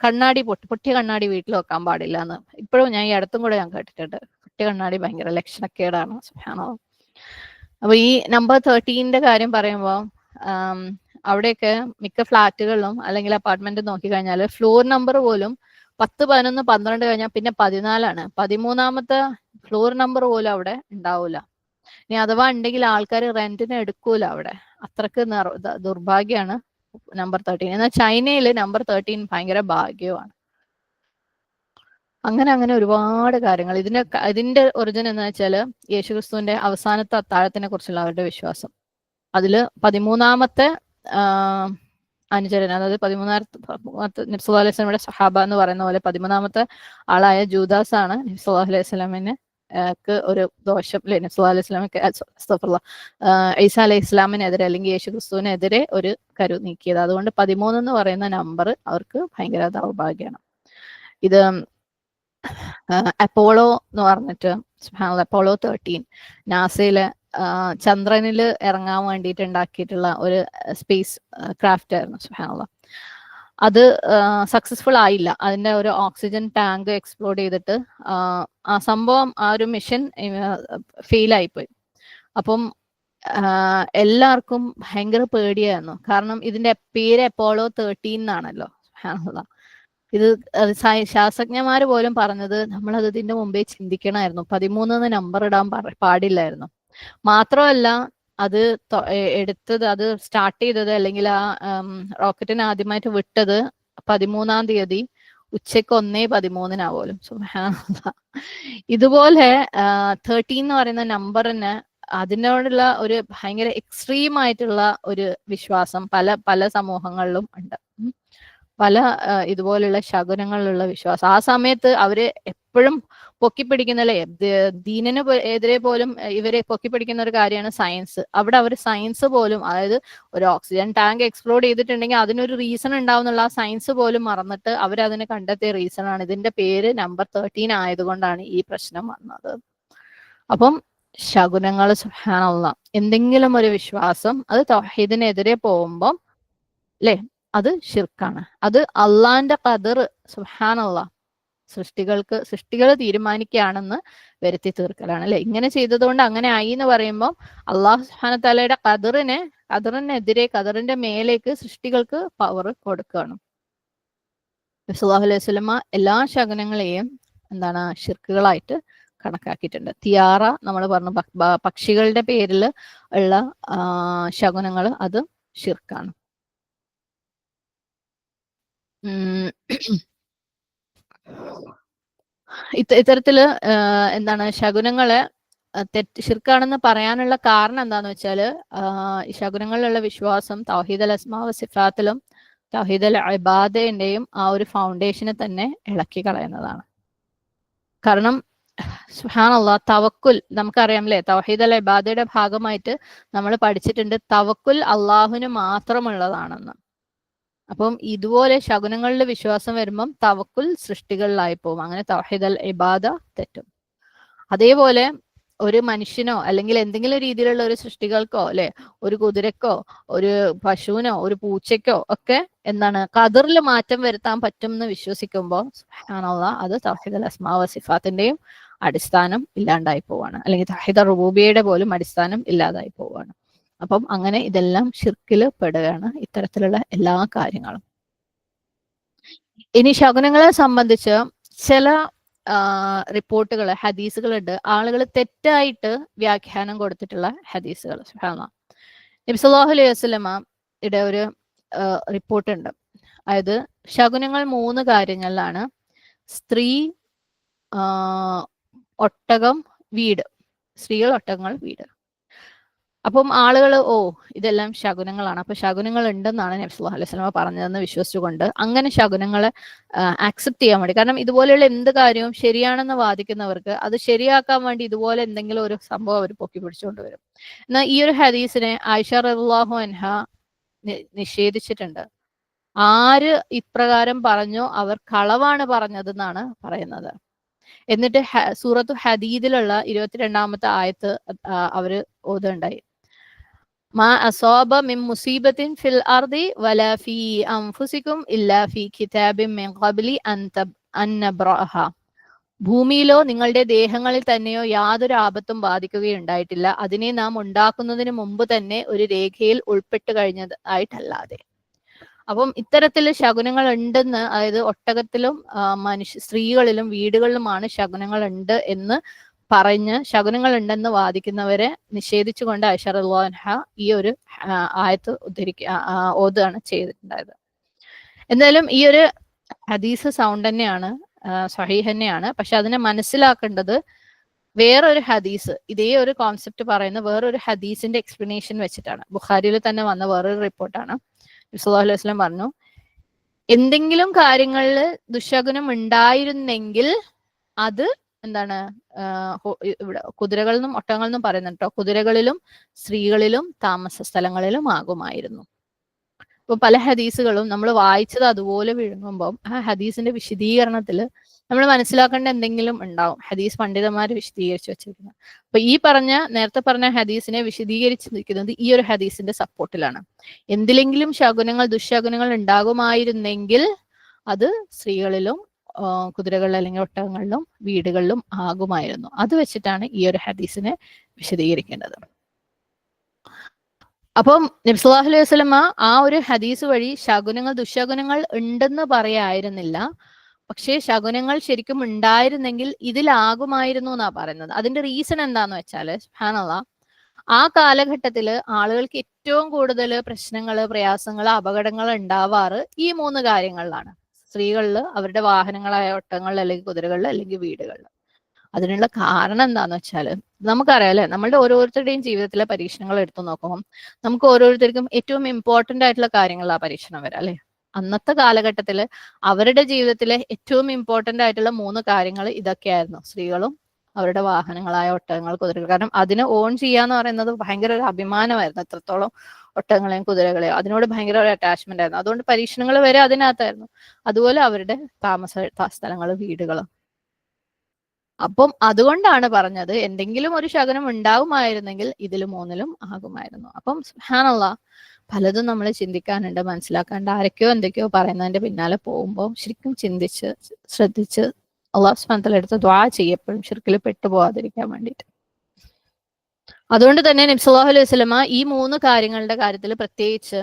കണ്ണാടി പൊട്ടിയ കണ്ണാടി വീട്ടിൽ വെക്കാൻ പാടില്ല എന്ന് ഇപ്പോഴും ഞാൻ ഈ അടുത്തും കൂടെ ഞാൻ കേട്ടിട്ടുണ്ട്. പൊട്ടിയ കണ്ണാടി ഭയങ്കര ലക്ഷണക്കേടാണ്. സുബ്ഹാനല്ലാഹ്. അപ്പൊ ഈ നമ്പർ 13ന്റെ കാര്യം പറയുമ്പോൾ അവിടെയൊക്കെ മിക്ക ഫ്ലാറ്റുകളിലും അല്ലെങ്കിൽ അപ്പാർട്ട്മെന്റ് നോക്കിക്കഴിഞ്ഞാൽ ഫ്ലോർ നമ്പർ പോലും 10, 11, 12 കഴിഞ്ഞാൽ പിന്നെ 14ആണ്. 13ാമത്തെ ഫ്ലോർ നമ്പർ പോലും അവിടെ ഉണ്ടാവൂല. ഇനി അഥവാ ഉണ്ടെങ്കിൽ ആൾക്കാർ റെന്റിന് എടുക്കൂല അവിടെ. അത്രക്ക് ദുർഭാഗ്യമാണ് നമ്പർ 13. എന്നാൽ ചൈനയിൽ നമ്പർ 13 ഭയങ്കര ഭാഗ്യമാണ്. അങ്ങനെ ഒരുപാട് കാര്യങ്ങൾ. ഇതിന്റെ ഒറിജിൻ എന്ന് വെച്ചാല് യേശുക്രിസ്തുവിന്റെ അവസാനത്തെ അത്താഴത്തിനെ കുറിച്ചുള്ള അവരുടെ വിശ്വാസം. അതില് 13ാമത്തെ അനുചരൻ, അതായത് 13ാമത്തെ നബി സല്ലല്ലാഹു അലൈഹി വസല്ലമയുടെ സഹാബ എന്ന് പറയുന്ന പോലെ 13ാമത്തെ ആളായ ജൂദാസ് ആണ് നബി സല്ലല്ലാഹു അലൈഹി വസല്ലമിന് ഒരു ദോഷം, അല്ലെ, നബി സല്ലല്ലാഹു അലൈഹി വസല്ലമക്ക് ഈസാ അലൈഹി ഇസ്ലാമിനെതിരെ അല്ലെങ്കിൽ യേശു ക്രിസ്തുവിനെതിരെ ഒരു കരു നീക്കിയത്. അതുകൊണ്ട് 13 എന്ന് പറയുന്ന നമ്പർ അവർക്ക് ഭയങ്കര ദൗർഭാഗ്യമാണ്. ഇത് അപ്പോളോ എന്ന് പറഞ്ഞിട്ട്, അപ്പോളോ 13 നാസയിലെ ചന്ദ്രനിൽ ഇറങ്ങാൻ വേണ്ടിയിട്ട് ഉണ്ടാക്കിയിട്ടുള്ള ഒരു സ്പേസ് ക്രാഫ്റ്റ് ആയിരുന്നു. സുബ്ഹാനല്ലാഹ്. അത് സക്സസ്ഫുൾ ആയില്ല. അതിന്റെ ഒരു ഓക്സിജൻ ടാങ്ക് എക്സ്പ്ലോഡ് ചെയ്തിട്ട് ആ സംഭവം, ആ ഒരു മിഷൻ ഫെയിൽ ആയിപ്പോയി. അപ്പം എല്ലാവർക്കും ഭയങ്കര പേടിയായിരുന്നു. കാരണം ഇതിന്റെ പേര് അപ്പോളോ 13 എന്നാണല്ലോ. സുബ്ഹാനല്ലാഹ്. ഇത് ശാസ്ത്രജ്ഞന്മാര് പോലും പറഞ്ഞത് നമ്മളത് ഇതിന്റെ മുമ്പേ ചിന്തിക്കണമായിരുന്നു. 13 നമ്പർ ഇടാൻ പാടില്ലായിരുന്നു. മാത്രമല്ല അത് എടുത്തത്, അത് സ്റ്റാർട്ട് ചെയ്തത് അല്ലെങ്കിൽ ആ റോക്കറ്റിനെ ആദ്യമായിട്ട് വിട്ടത് 13-ാം തീയതി ഉച്ചയ്ക്ക് 1:13 പോലും. സുബ്ഹാനല്ലാഹ്. ഇതുപോലെ 13 എന്ന് പറയുന്ന നമ്പറിന് അതിനോടുള്ള ഒരു ഭയങ്കര എക്സ്ട്രീം ആയിട്ടുള്ള ഒരു വിശ്വാസം പല സമൂഹങ്ങളിലും ഉണ്ട്. പല ഇതുപോലുള്ള ശകുനങ്ങളിലുള്ള വിശ്വാസം. ആ സമയത്ത് അവര് എപ്പോഴും പൊക്കിപ്പിടിക്കുന്നല്ലേ, ദീനിന് എതിരെ പോലും ഇവരെ പൊക്കിപ്പിടിക്കുന്ന ഒരു കാര്യമാണ് സയൻസ്. അവിടെ അവർ സയൻസ് പോലും, അതായത് ഒരു ഓക്സിജൻ ടാങ്ക് എക്സ്പ്ലോഡ് ചെയ്തിട്ടുണ്ടെങ്കിൽ അതിനൊരു റീസൺ ഉണ്ടാവുന്നുള്ള ആ സയൻസ് പോലും മറന്നിട്ട് അവരതിന് കണ്ടെത്തിയ റീസൺ ആണ്. ഇതിന്റെ പേര് നമ്പർ 13 ആയതുകൊണ്ടാണ് ഈ പ്രശ്നം വന്നത്. അപ്പം ശകുനങ്ങൾ, സുബ്ഹാനല്ലാഹ്, എന്തെങ്കിലും ഒരു വിശ്വാസം അത് തൗഹീദിനെതിരെ പോകുമ്പോൾ, അല്ലേ, അത് ശിർക്കാണ്. അത് അള്ളാന്റെ ഖദർ, സുബ്ഹാനല്ലാഹ്, സൃഷ്ടികൾ തീരുമാനിക്കുകയാണെന്ന് വരുത്തി തീർക്കലാണ്, അല്ലെ. ഇങ്ങനെ ചെയ്തതുകൊണ്ട് അങ്ങനെ ആയി എന്ന് പറയുമ്പോൾ അള്ളാഹു സുബ്ഹാനഹു തആലയുടെ ഖദറിനെതിരെ, ഖദറിന്റെ മേലേക്ക് സൃഷ്ടികൾക്ക് പവർ കൊടുക്കുകയാണ്. സല്ലല്ലാഹു അലൈഹി വസല്ലമ എല്ലാ ശകുനങ്ങളെയും എന്താണ് ശിർക്കുകളായിട്ട് കണക്കാക്കിയിട്ടുണ്ട്. തിയാറ നമ്മൾ പറഞ്ഞു, പക്ഷികളുടെ പേരിൽ ഉള്ള ശകുനങ്ങൾ, അത് ശിർക്കാണ്. ഇത്തരത്തില് എന്താണ് ശകുനങ്ങളെ ശിർക്കാണെന്ന് പറയാനുള്ള കാരണം എന്താന്ന് വെച്ചാല് ഈ ശകുനങ്ങളിലുള്ള വിശ്വാസം തൗഹീദുൽ അസ്മാ വ സിഫാത്തിലും തൗഹീദുൽ ഇബാദന്റെയും ആ ഒരു ഫൗണ്ടേഷനെ തന്നെ ഇളക്കി കളയുന്നതാണ്. കാരണം സുബ്ഹാനല്ലാഹ്, തവക്കുൽ നമുക്കറിയാം, അല്ലേ, തൗഹീദുൽ ഇബാദയുടെ ഭാഗമായിട്ട് നമ്മൾ പഠിച്ചിട്ടുണ്ട് തവക്കുൽ അള്ളാഹുവിന് മാത്രമുള്ളതാണെന്ന്. അപ്പം ഇതുപോലെ ശകുനങ്ങളിൽ വിശ്വാസം വരുമ്പം തവക്കുൽ സൃഷ്ടികളിലായി പോകും. അങ്ങനെ തൗഹീദുൽ ഇബാദ തെറ്റും. അതേപോലെ ഒരു മനുഷ്യനോ അല്ലെങ്കിൽ എന്തെങ്കിലും രീതിയിലുള്ള ഒരു സൃഷ്ടികൾക്കോ, അല്ലെ, ഒരു കുതിരക്കോ ഒരു പശുവിനോ ഒരു പൂച്ചയ്ക്കോ ഒക്കെ എന്താണ് ഖദറിൽ മാറ്റം വരുത്താൻ പറ്റും എന്ന് വിശ്വസിക്കുമ്പോൾ സുബ്ഹാനല്ലാഹ്, അത് തൗഹീദുൽ അസ്മാ വ സിഫാത്തിന്റെയും അടിസ്ഥാനം ഇല്ലാണ്ടായി പോവാണ്. അല്ലെങ്കിൽ തൗഹീദുർ റുബൂബിയ്യയുടെ പോലും അടിസ്ഥാനം ഇല്ലാതായി പോവാണ്. അപ്പം അങ്ങനെ ഇതെല്ലാം ശിർക്കിൽ പെടുകയാണ്, ഇത്തരത്തിലുള്ള എല്ലാ കാര്യങ്ങളും. ഇനി ശകുനങ്ങളെ സംബന്ധിച്ച് ചില റിപ്പോർട്ടുകൾ, ഹദീസുകളുണ്ട്, ആളുകൾ തെറ്റായിട്ട് വ്യാഖ്യാനം കൊടുത്തിട്ടുള്ള ഹദീസുകൾ. സുബ്ഹാനല്ലാഹ്. നബി സല്ലല്ലാഹു അലൈഹി വസല്ലമയുടെ ഒരു റിപ്പോർട്ട് ഉണ്ട്. അതായത് ശകുനങ്ങൾ 3 കാര്യങ്ങളിലാണ്: സ്ത്രീ, ഒട്ടകം, വീട്. സ്ത്രീകൾ, ഒട്ടകങ്ങൾ, വീട്. അപ്പം ആളുകൾ ഇതെല്ലാം ശകുനങ്ങളാണ്, അപ്പൊ ശകുനങ്ങൾ ഉണ്ടെന്നാണ് നബി സല്ലല്ലാഹു അലൈഹി വസല്ലമ പറഞ്ഞതെന്ന് വിശ്വസിച്ചുകൊണ്ട് അങ്ങനെ ശകുനങ്ങളെ ആക്സെപ്റ്റ് ചെയ്യാൻ വേണ്ടി, കാരണം ഇതുപോലെയുള്ള എന്ത് കാര്യവും ശരിയാണെന്ന് വാദിക്കുന്നവർക്ക് അത് ശരിയാക്കാൻ വേണ്ടി ഇതുപോലെ എന്തെങ്കിലും ഒരു സംഭവം അവർ പൊക്കി പിടിച്ചുകൊണ്ട് വരും. എന്നാൽ ഈ ഒരു ഹദീസിനെ ആയിഷ റളിയല്ലാഹു അൻഹ നിഷേധിച്ചിട്ടുണ്ട്. ആര് ഇപ്രകാരം പറഞ്ഞോ അവർ കളവാണ് പറഞ്ഞതെന്നാണ് പറയുന്നത്. എന്നിട്ട് സൂറത്തു ഹദീദിലുള്ള 22ാമത്തെ ആയത്ത് അവര് ഓതുണ്ടായി. മാ അസാബ മിൻ മുസീബത്തിൻ ഫിൽ അർദി വലാ ഫീ അൻഫുസികും ഇല്ലാ ഫീ കിതാബിൻ മിൻ ഖബ്ലി അൻ നബ്റഅഹ ഭൂമിയിലോ നിങ്ങളുടെ ദേഹങ്ങളിൽ തന്നെയോ യാതൊരു ആപത്തും ബാധിക്കുകയുണ്ടായിട്ടില്ല, അതിനെ നാം ഉണ്ടാക്കുന്നതിന് മുമ്പ് തന്നെ ഒരു രേഖയിൽ ഉൾപ്പെട്ട് കഴിഞ്ഞതായിട്ടല്ലാതെ. അപ്പം ഇത്തരത്തിൽ ശകുനങ്ങൾ ഉണ്ടെന്ന്, അതായത് ഒട്ടകത്തിലും സ്ത്രീകളിലും വീടുകളിലുമാണ് ശകുനങ്ങൾ ഉണ്ട് എന്ന് പറഞ്ഞ് ശകുനങ്ങൾ ഉണ്ടെന്ന് വാദിക്കുന്നവരെ നിഷേധിച്ചുകൊണ്ട് ഐഷ റളിയല്ലാഹു അൻഹ ഈ ഒരു ആയത്ത് ഓതുകയാണ് ചെയ്തിട്ടുണ്ടായത്. എന്തായാലും ഈ ഒരു ഹദീസ് സൗണ്ട് തന്നെയാണ്, സഹീഹ് തന്നെയാണ്. പക്ഷെ അതിനെ മനസ്സിലാക്കേണ്ടത് വേറൊരു ഹദീസ്, ഇതേ ഒരു കോൺസെപ്റ്റ് പറയുന്ന വേറൊരു ഹദീസിന്റെ എക്സ്പ്ലനേഷൻ വെച്ചിട്ടാണ്. ബുഖാരിയിൽ തന്നെ വന്ന വേറൊരു റിപ്പോർട്ടാണ്. സല്ലല്ലാഹു അലൈഹി വസല്ലം പറഞ്ഞു, എന്തെങ്കിലും കാര്യങ്ങളിൽ ദുശകുനം ഉണ്ടായിരുന്നെങ്കിൽ അത് എന്താണ്, ഇവിടെ കുതിരകളിൽ നിന്നും ഒട്ടകങ്ങളിൽ നിന്നും പറയുന്നുണ്ട് കേട്ടോ, കുതിരകളിലും സ്ത്രീകളിലും താമസ സ്ഥലങ്ങളിലും ആകുമായിരുന്നു. ഇപ്പൊ പല ഹദീസുകളും നമ്മൾ വായിച്ചത് അതുപോലെ വിഴുങ്ങുമ്പോൾ ആ ഹദീസിന്റെ വിശദീകരണത്തിൽ നമ്മൾ മനസ്സിലാക്കേണ്ട എന്തെങ്കിലും ഉണ്ടാവും. ഹദീസ് പണ്ഡിതന്മാർ വിശദീകരിച്ചു വെച്ചിരിക്കുന്നത്. അപ്പൊ ഈ നേരത്തെ പറഞ്ഞ ഹദീസിനെ വിശദീകരിച്ചിരിക്കുന്നത് ഈ ഒരു ഹദീസിന്റെ സപ്പോർട്ടിലാണ്. എന്തിലെങ്കിലും ശകുനങ്ങൾ ദുശകുനങ്ങൾ ഉണ്ടാകുമായിരുന്നെങ്കിൽ അത് സ്ത്രീകളിലും കുതിരകളിലും അല്ലെങ്കിൽ ഒട്ടകങ്ങളിലും വീടുകളിലും ആകുമായിരുന്നു. അത് വെച്ചിട്ടാണ് ഈ ഒരു ഹദീസിനെ വിശദീകരിക്കേണ്ടത്. അപ്പം നബി സല്ലല്ലാഹു അലൈഹി വസല്ലമ ആ ഒരു ഹദീസ് വഴി ശകുനങ്ങൾ ദുശകുനങ്ങൾ ഉണ്ടെന്ന് പറയായിരുന്നില്ല, പക്ഷേ ശകുനങ്ങൾ ശരിക്കും ഉണ്ടായിരുന്നെങ്കിൽ ഇതിലാകുമായിരുന്നു എന്നാ പറയുന്നത്. അതിന്റെ റീസൺ എന്താന്ന് വെച്ചാല് സുബ്ഹാനല്ലാഹ്, ആ കാലഘട്ടത്തില് ആളുകൾക്ക് ഏറ്റവും കൂടുതൽ പ്രശ്നങ്ങള്, പ്രയാസങ്ങള്, അപകടങ്ങൾ ഉണ്ടാവാറ് ഈ 3 കാര്യങ്ങളിലാണ്. സ്ത്രീകളില് അവരുടെ വാഹനങ്ങളായ ഒട്ടകങ്ങളിൽ അല്ലെങ്കിൽ കുതിരകളിൽ അല്ലെങ്കിൽ വീടുകളിൽ. അതിനുള്ള കാരണം എന്താന്ന് വെച്ചാല് നമുക്കറിയാം അല്ലെ, നമ്മളുടെ ഓരോരുത്തരുടെയും ജീവിതത്തിലെ പരീക്ഷണങ്ങൾ എടുത്തു നോക്കുമ്പോൾ നമുക്ക് ഓരോരുത്തർക്കും ഏറ്റവും ഇമ്പോർട്ടന്റ് ആയിട്ടുള്ള കാര്യങ്ങളാണ് പരീക്ഷണം വരാം അല്ലെ. അന്നത്തെ കാലഘട്ടത്തില് അവരുടെ ജീവിതത്തിലെ ഏറ്റവും ഇമ്പോർട്ടന്റ് ആയിട്ടുള്ള 3 കാര്യങ്ങൾ ഇതൊക്കെയായിരുന്നു. സ്ത്രീകളും അവരുടെ വാഹനങ്ങളായ ഒട്ടകങ്ങൾ, കുതിരകൾ. കാരണം അതിനെ ഓൺ ചെയ്യാന്ന് പറയുന്നത് ഭയങ്കര ഒരു അഭിമാനമായിരുന്നു. എത്രത്തോളം ഒട്ടകങ്ങളെയും കുതിരകളെയും അതിനോട് ഭയങ്കര ഒരു അറ്റാച്ച്മെന്റ് ആയിരുന്നു. അതുകൊണ്ട് പരീക്ഷണങ്ങൾ വരെ അതിനകത്തായിരുന്നു. അതുപോലെ അവരുടെ താമസ സ്ഥലങ്ങൾ, വീടുകൾ. അപ്പം അതുകൊണ്ടാണ് പറഞ്ഞത് എന്തെങ്കിലും ഒരു ശകുനം ഉണ്ടാവുമായിരുന്നെങ്കിൽ ഇതിൽ 3ലും ആകുമായിരുന്നു. അപ്പം സുബ്ഹാനല്ലാഹ്, പലതും നമ്മൾ ചിന്തിക്കാനുണ്ട്, മനസ്സിലാക്കാണ്ട്. ആരൊക്കെയോ എന്തൊക്കെയോ പറയുന്നതിന്റെ പിന്നാലെ പോകുമ്പോൾ ശരിക്കും ചിന്തിച്ച് ശ്രദ്ധിച്ച് അള്ളാഹു സുബ്ഹാനഹു വ തആല അടുത്ത് ദുആ ചെയ്യപ്പോഴും ശിർക്കിൽ പെട്ടുപോകാതിരിക്കാൻ വേണ്ടിയിട്ട്. അതുകൊണ്ട് തന്നെ നബി സല്ലല്ലാഹു അലൈഹി വസല്ലമ ഈ 3 കാര്യങ്ങളുടെ കാര്യത്തിൽ പ്രത്യേകിച്ച്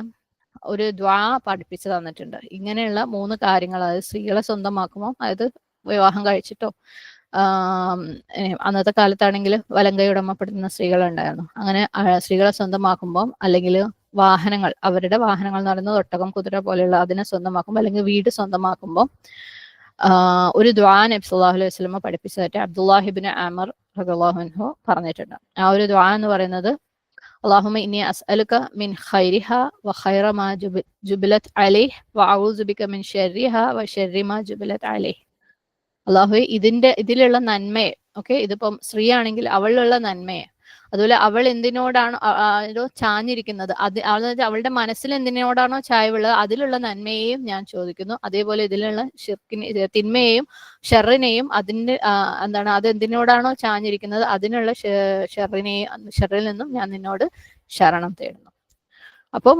ഒരു ദുആ പഠിപ്പിച്ചു തന്നിട്ടുണ്ട്. ഇങ്ങനെയുള്ള 3 കാര്യങ്ങൾ, അതായത് സ്ത്രീകളെ സ്വന്തമാക്കുമ്പോൾ, അതായത് വിവാഹം കഴിച്ചിട്ടോ അന്നത്തെ കാലത്താണെങ്കിൽ വലങ്കൈ ഉടമപ്പെടുത്തുന്ന സ്ത്രീകളുണ്ടായിരുന്നു. അങ്ങനെ സ്ത്രീകളെ സ്വന്തമാക്കുമ്പോൾ, അല്ലെങ്കിൽ വാഹനങ്ങൾ, അവരുടെ വാഹനങ്ങൾ എന്ന് പറയുന്നത് ഒട്ടകം, കുതിര പോലെയുള്ള അതിനെ സ്വന്തമാക്കുമ്പോൾ, അല്ലെങ്കിൽ വീട് സ്വന്തമാക്കുമ്പോൾ ഒരു ദുആ നബി സല്ലല്ലാഹു അലൈഹി വസല്ലമ പഠിപ്പിച്ചതായിട്ട് അബ്ദുല്ലാഹി ഇബ്നു അമർ റളിയല്ലാഹു അൻഹു പറഞ്ഞിട്ടുണ്ട്. ആ ഒരു ദുആ എന്ന് പറയുന്നത്, അല്ലാഹുമ്മ ഇന്നി അസ്അലുക മിൻ ഖൈരിഹ വ ഖൈറ മാ ജുബിലത് അലൈഹി വ അഊസു ബിക മിൻ ശർരിഹ വ ശർരി മാ ജുബിലത് അലൈഹി. അല്ലാഹുവേ, ഇതിലുള്ള നന്മയെ, ഓക്കെ, ഇതിപ്പം സ്ത്രീ ആണെങ്കിൽ അവളിലുള്ള നന്മയെ, അതുപോലെ അവൾ എന്തിനോടാണോ ചാഞ്ഞിരിക്കുന്നത്, അതായത് അവളുടെ മനസ്സിൽ എന്തിനോടാണോ ചായ്വുള്ളത് അതിലുള്ള നന്മയെയും ഞാൻ ചോദിക്കുന്നു. അതേപോലെ ഇതിലുള്ള തിന്മയെയും ഷെറിനെയും അതിന്റെ എന്താണ്, അത് എന്തിനോടാണോ ചാഞ്ഞിരിക്കുന്നത് അതിനുള്ള ഷെറിൽ നിന്നും ഞാൻ നിന്നോട് ശരണം തേടുന്നു. അപ്പം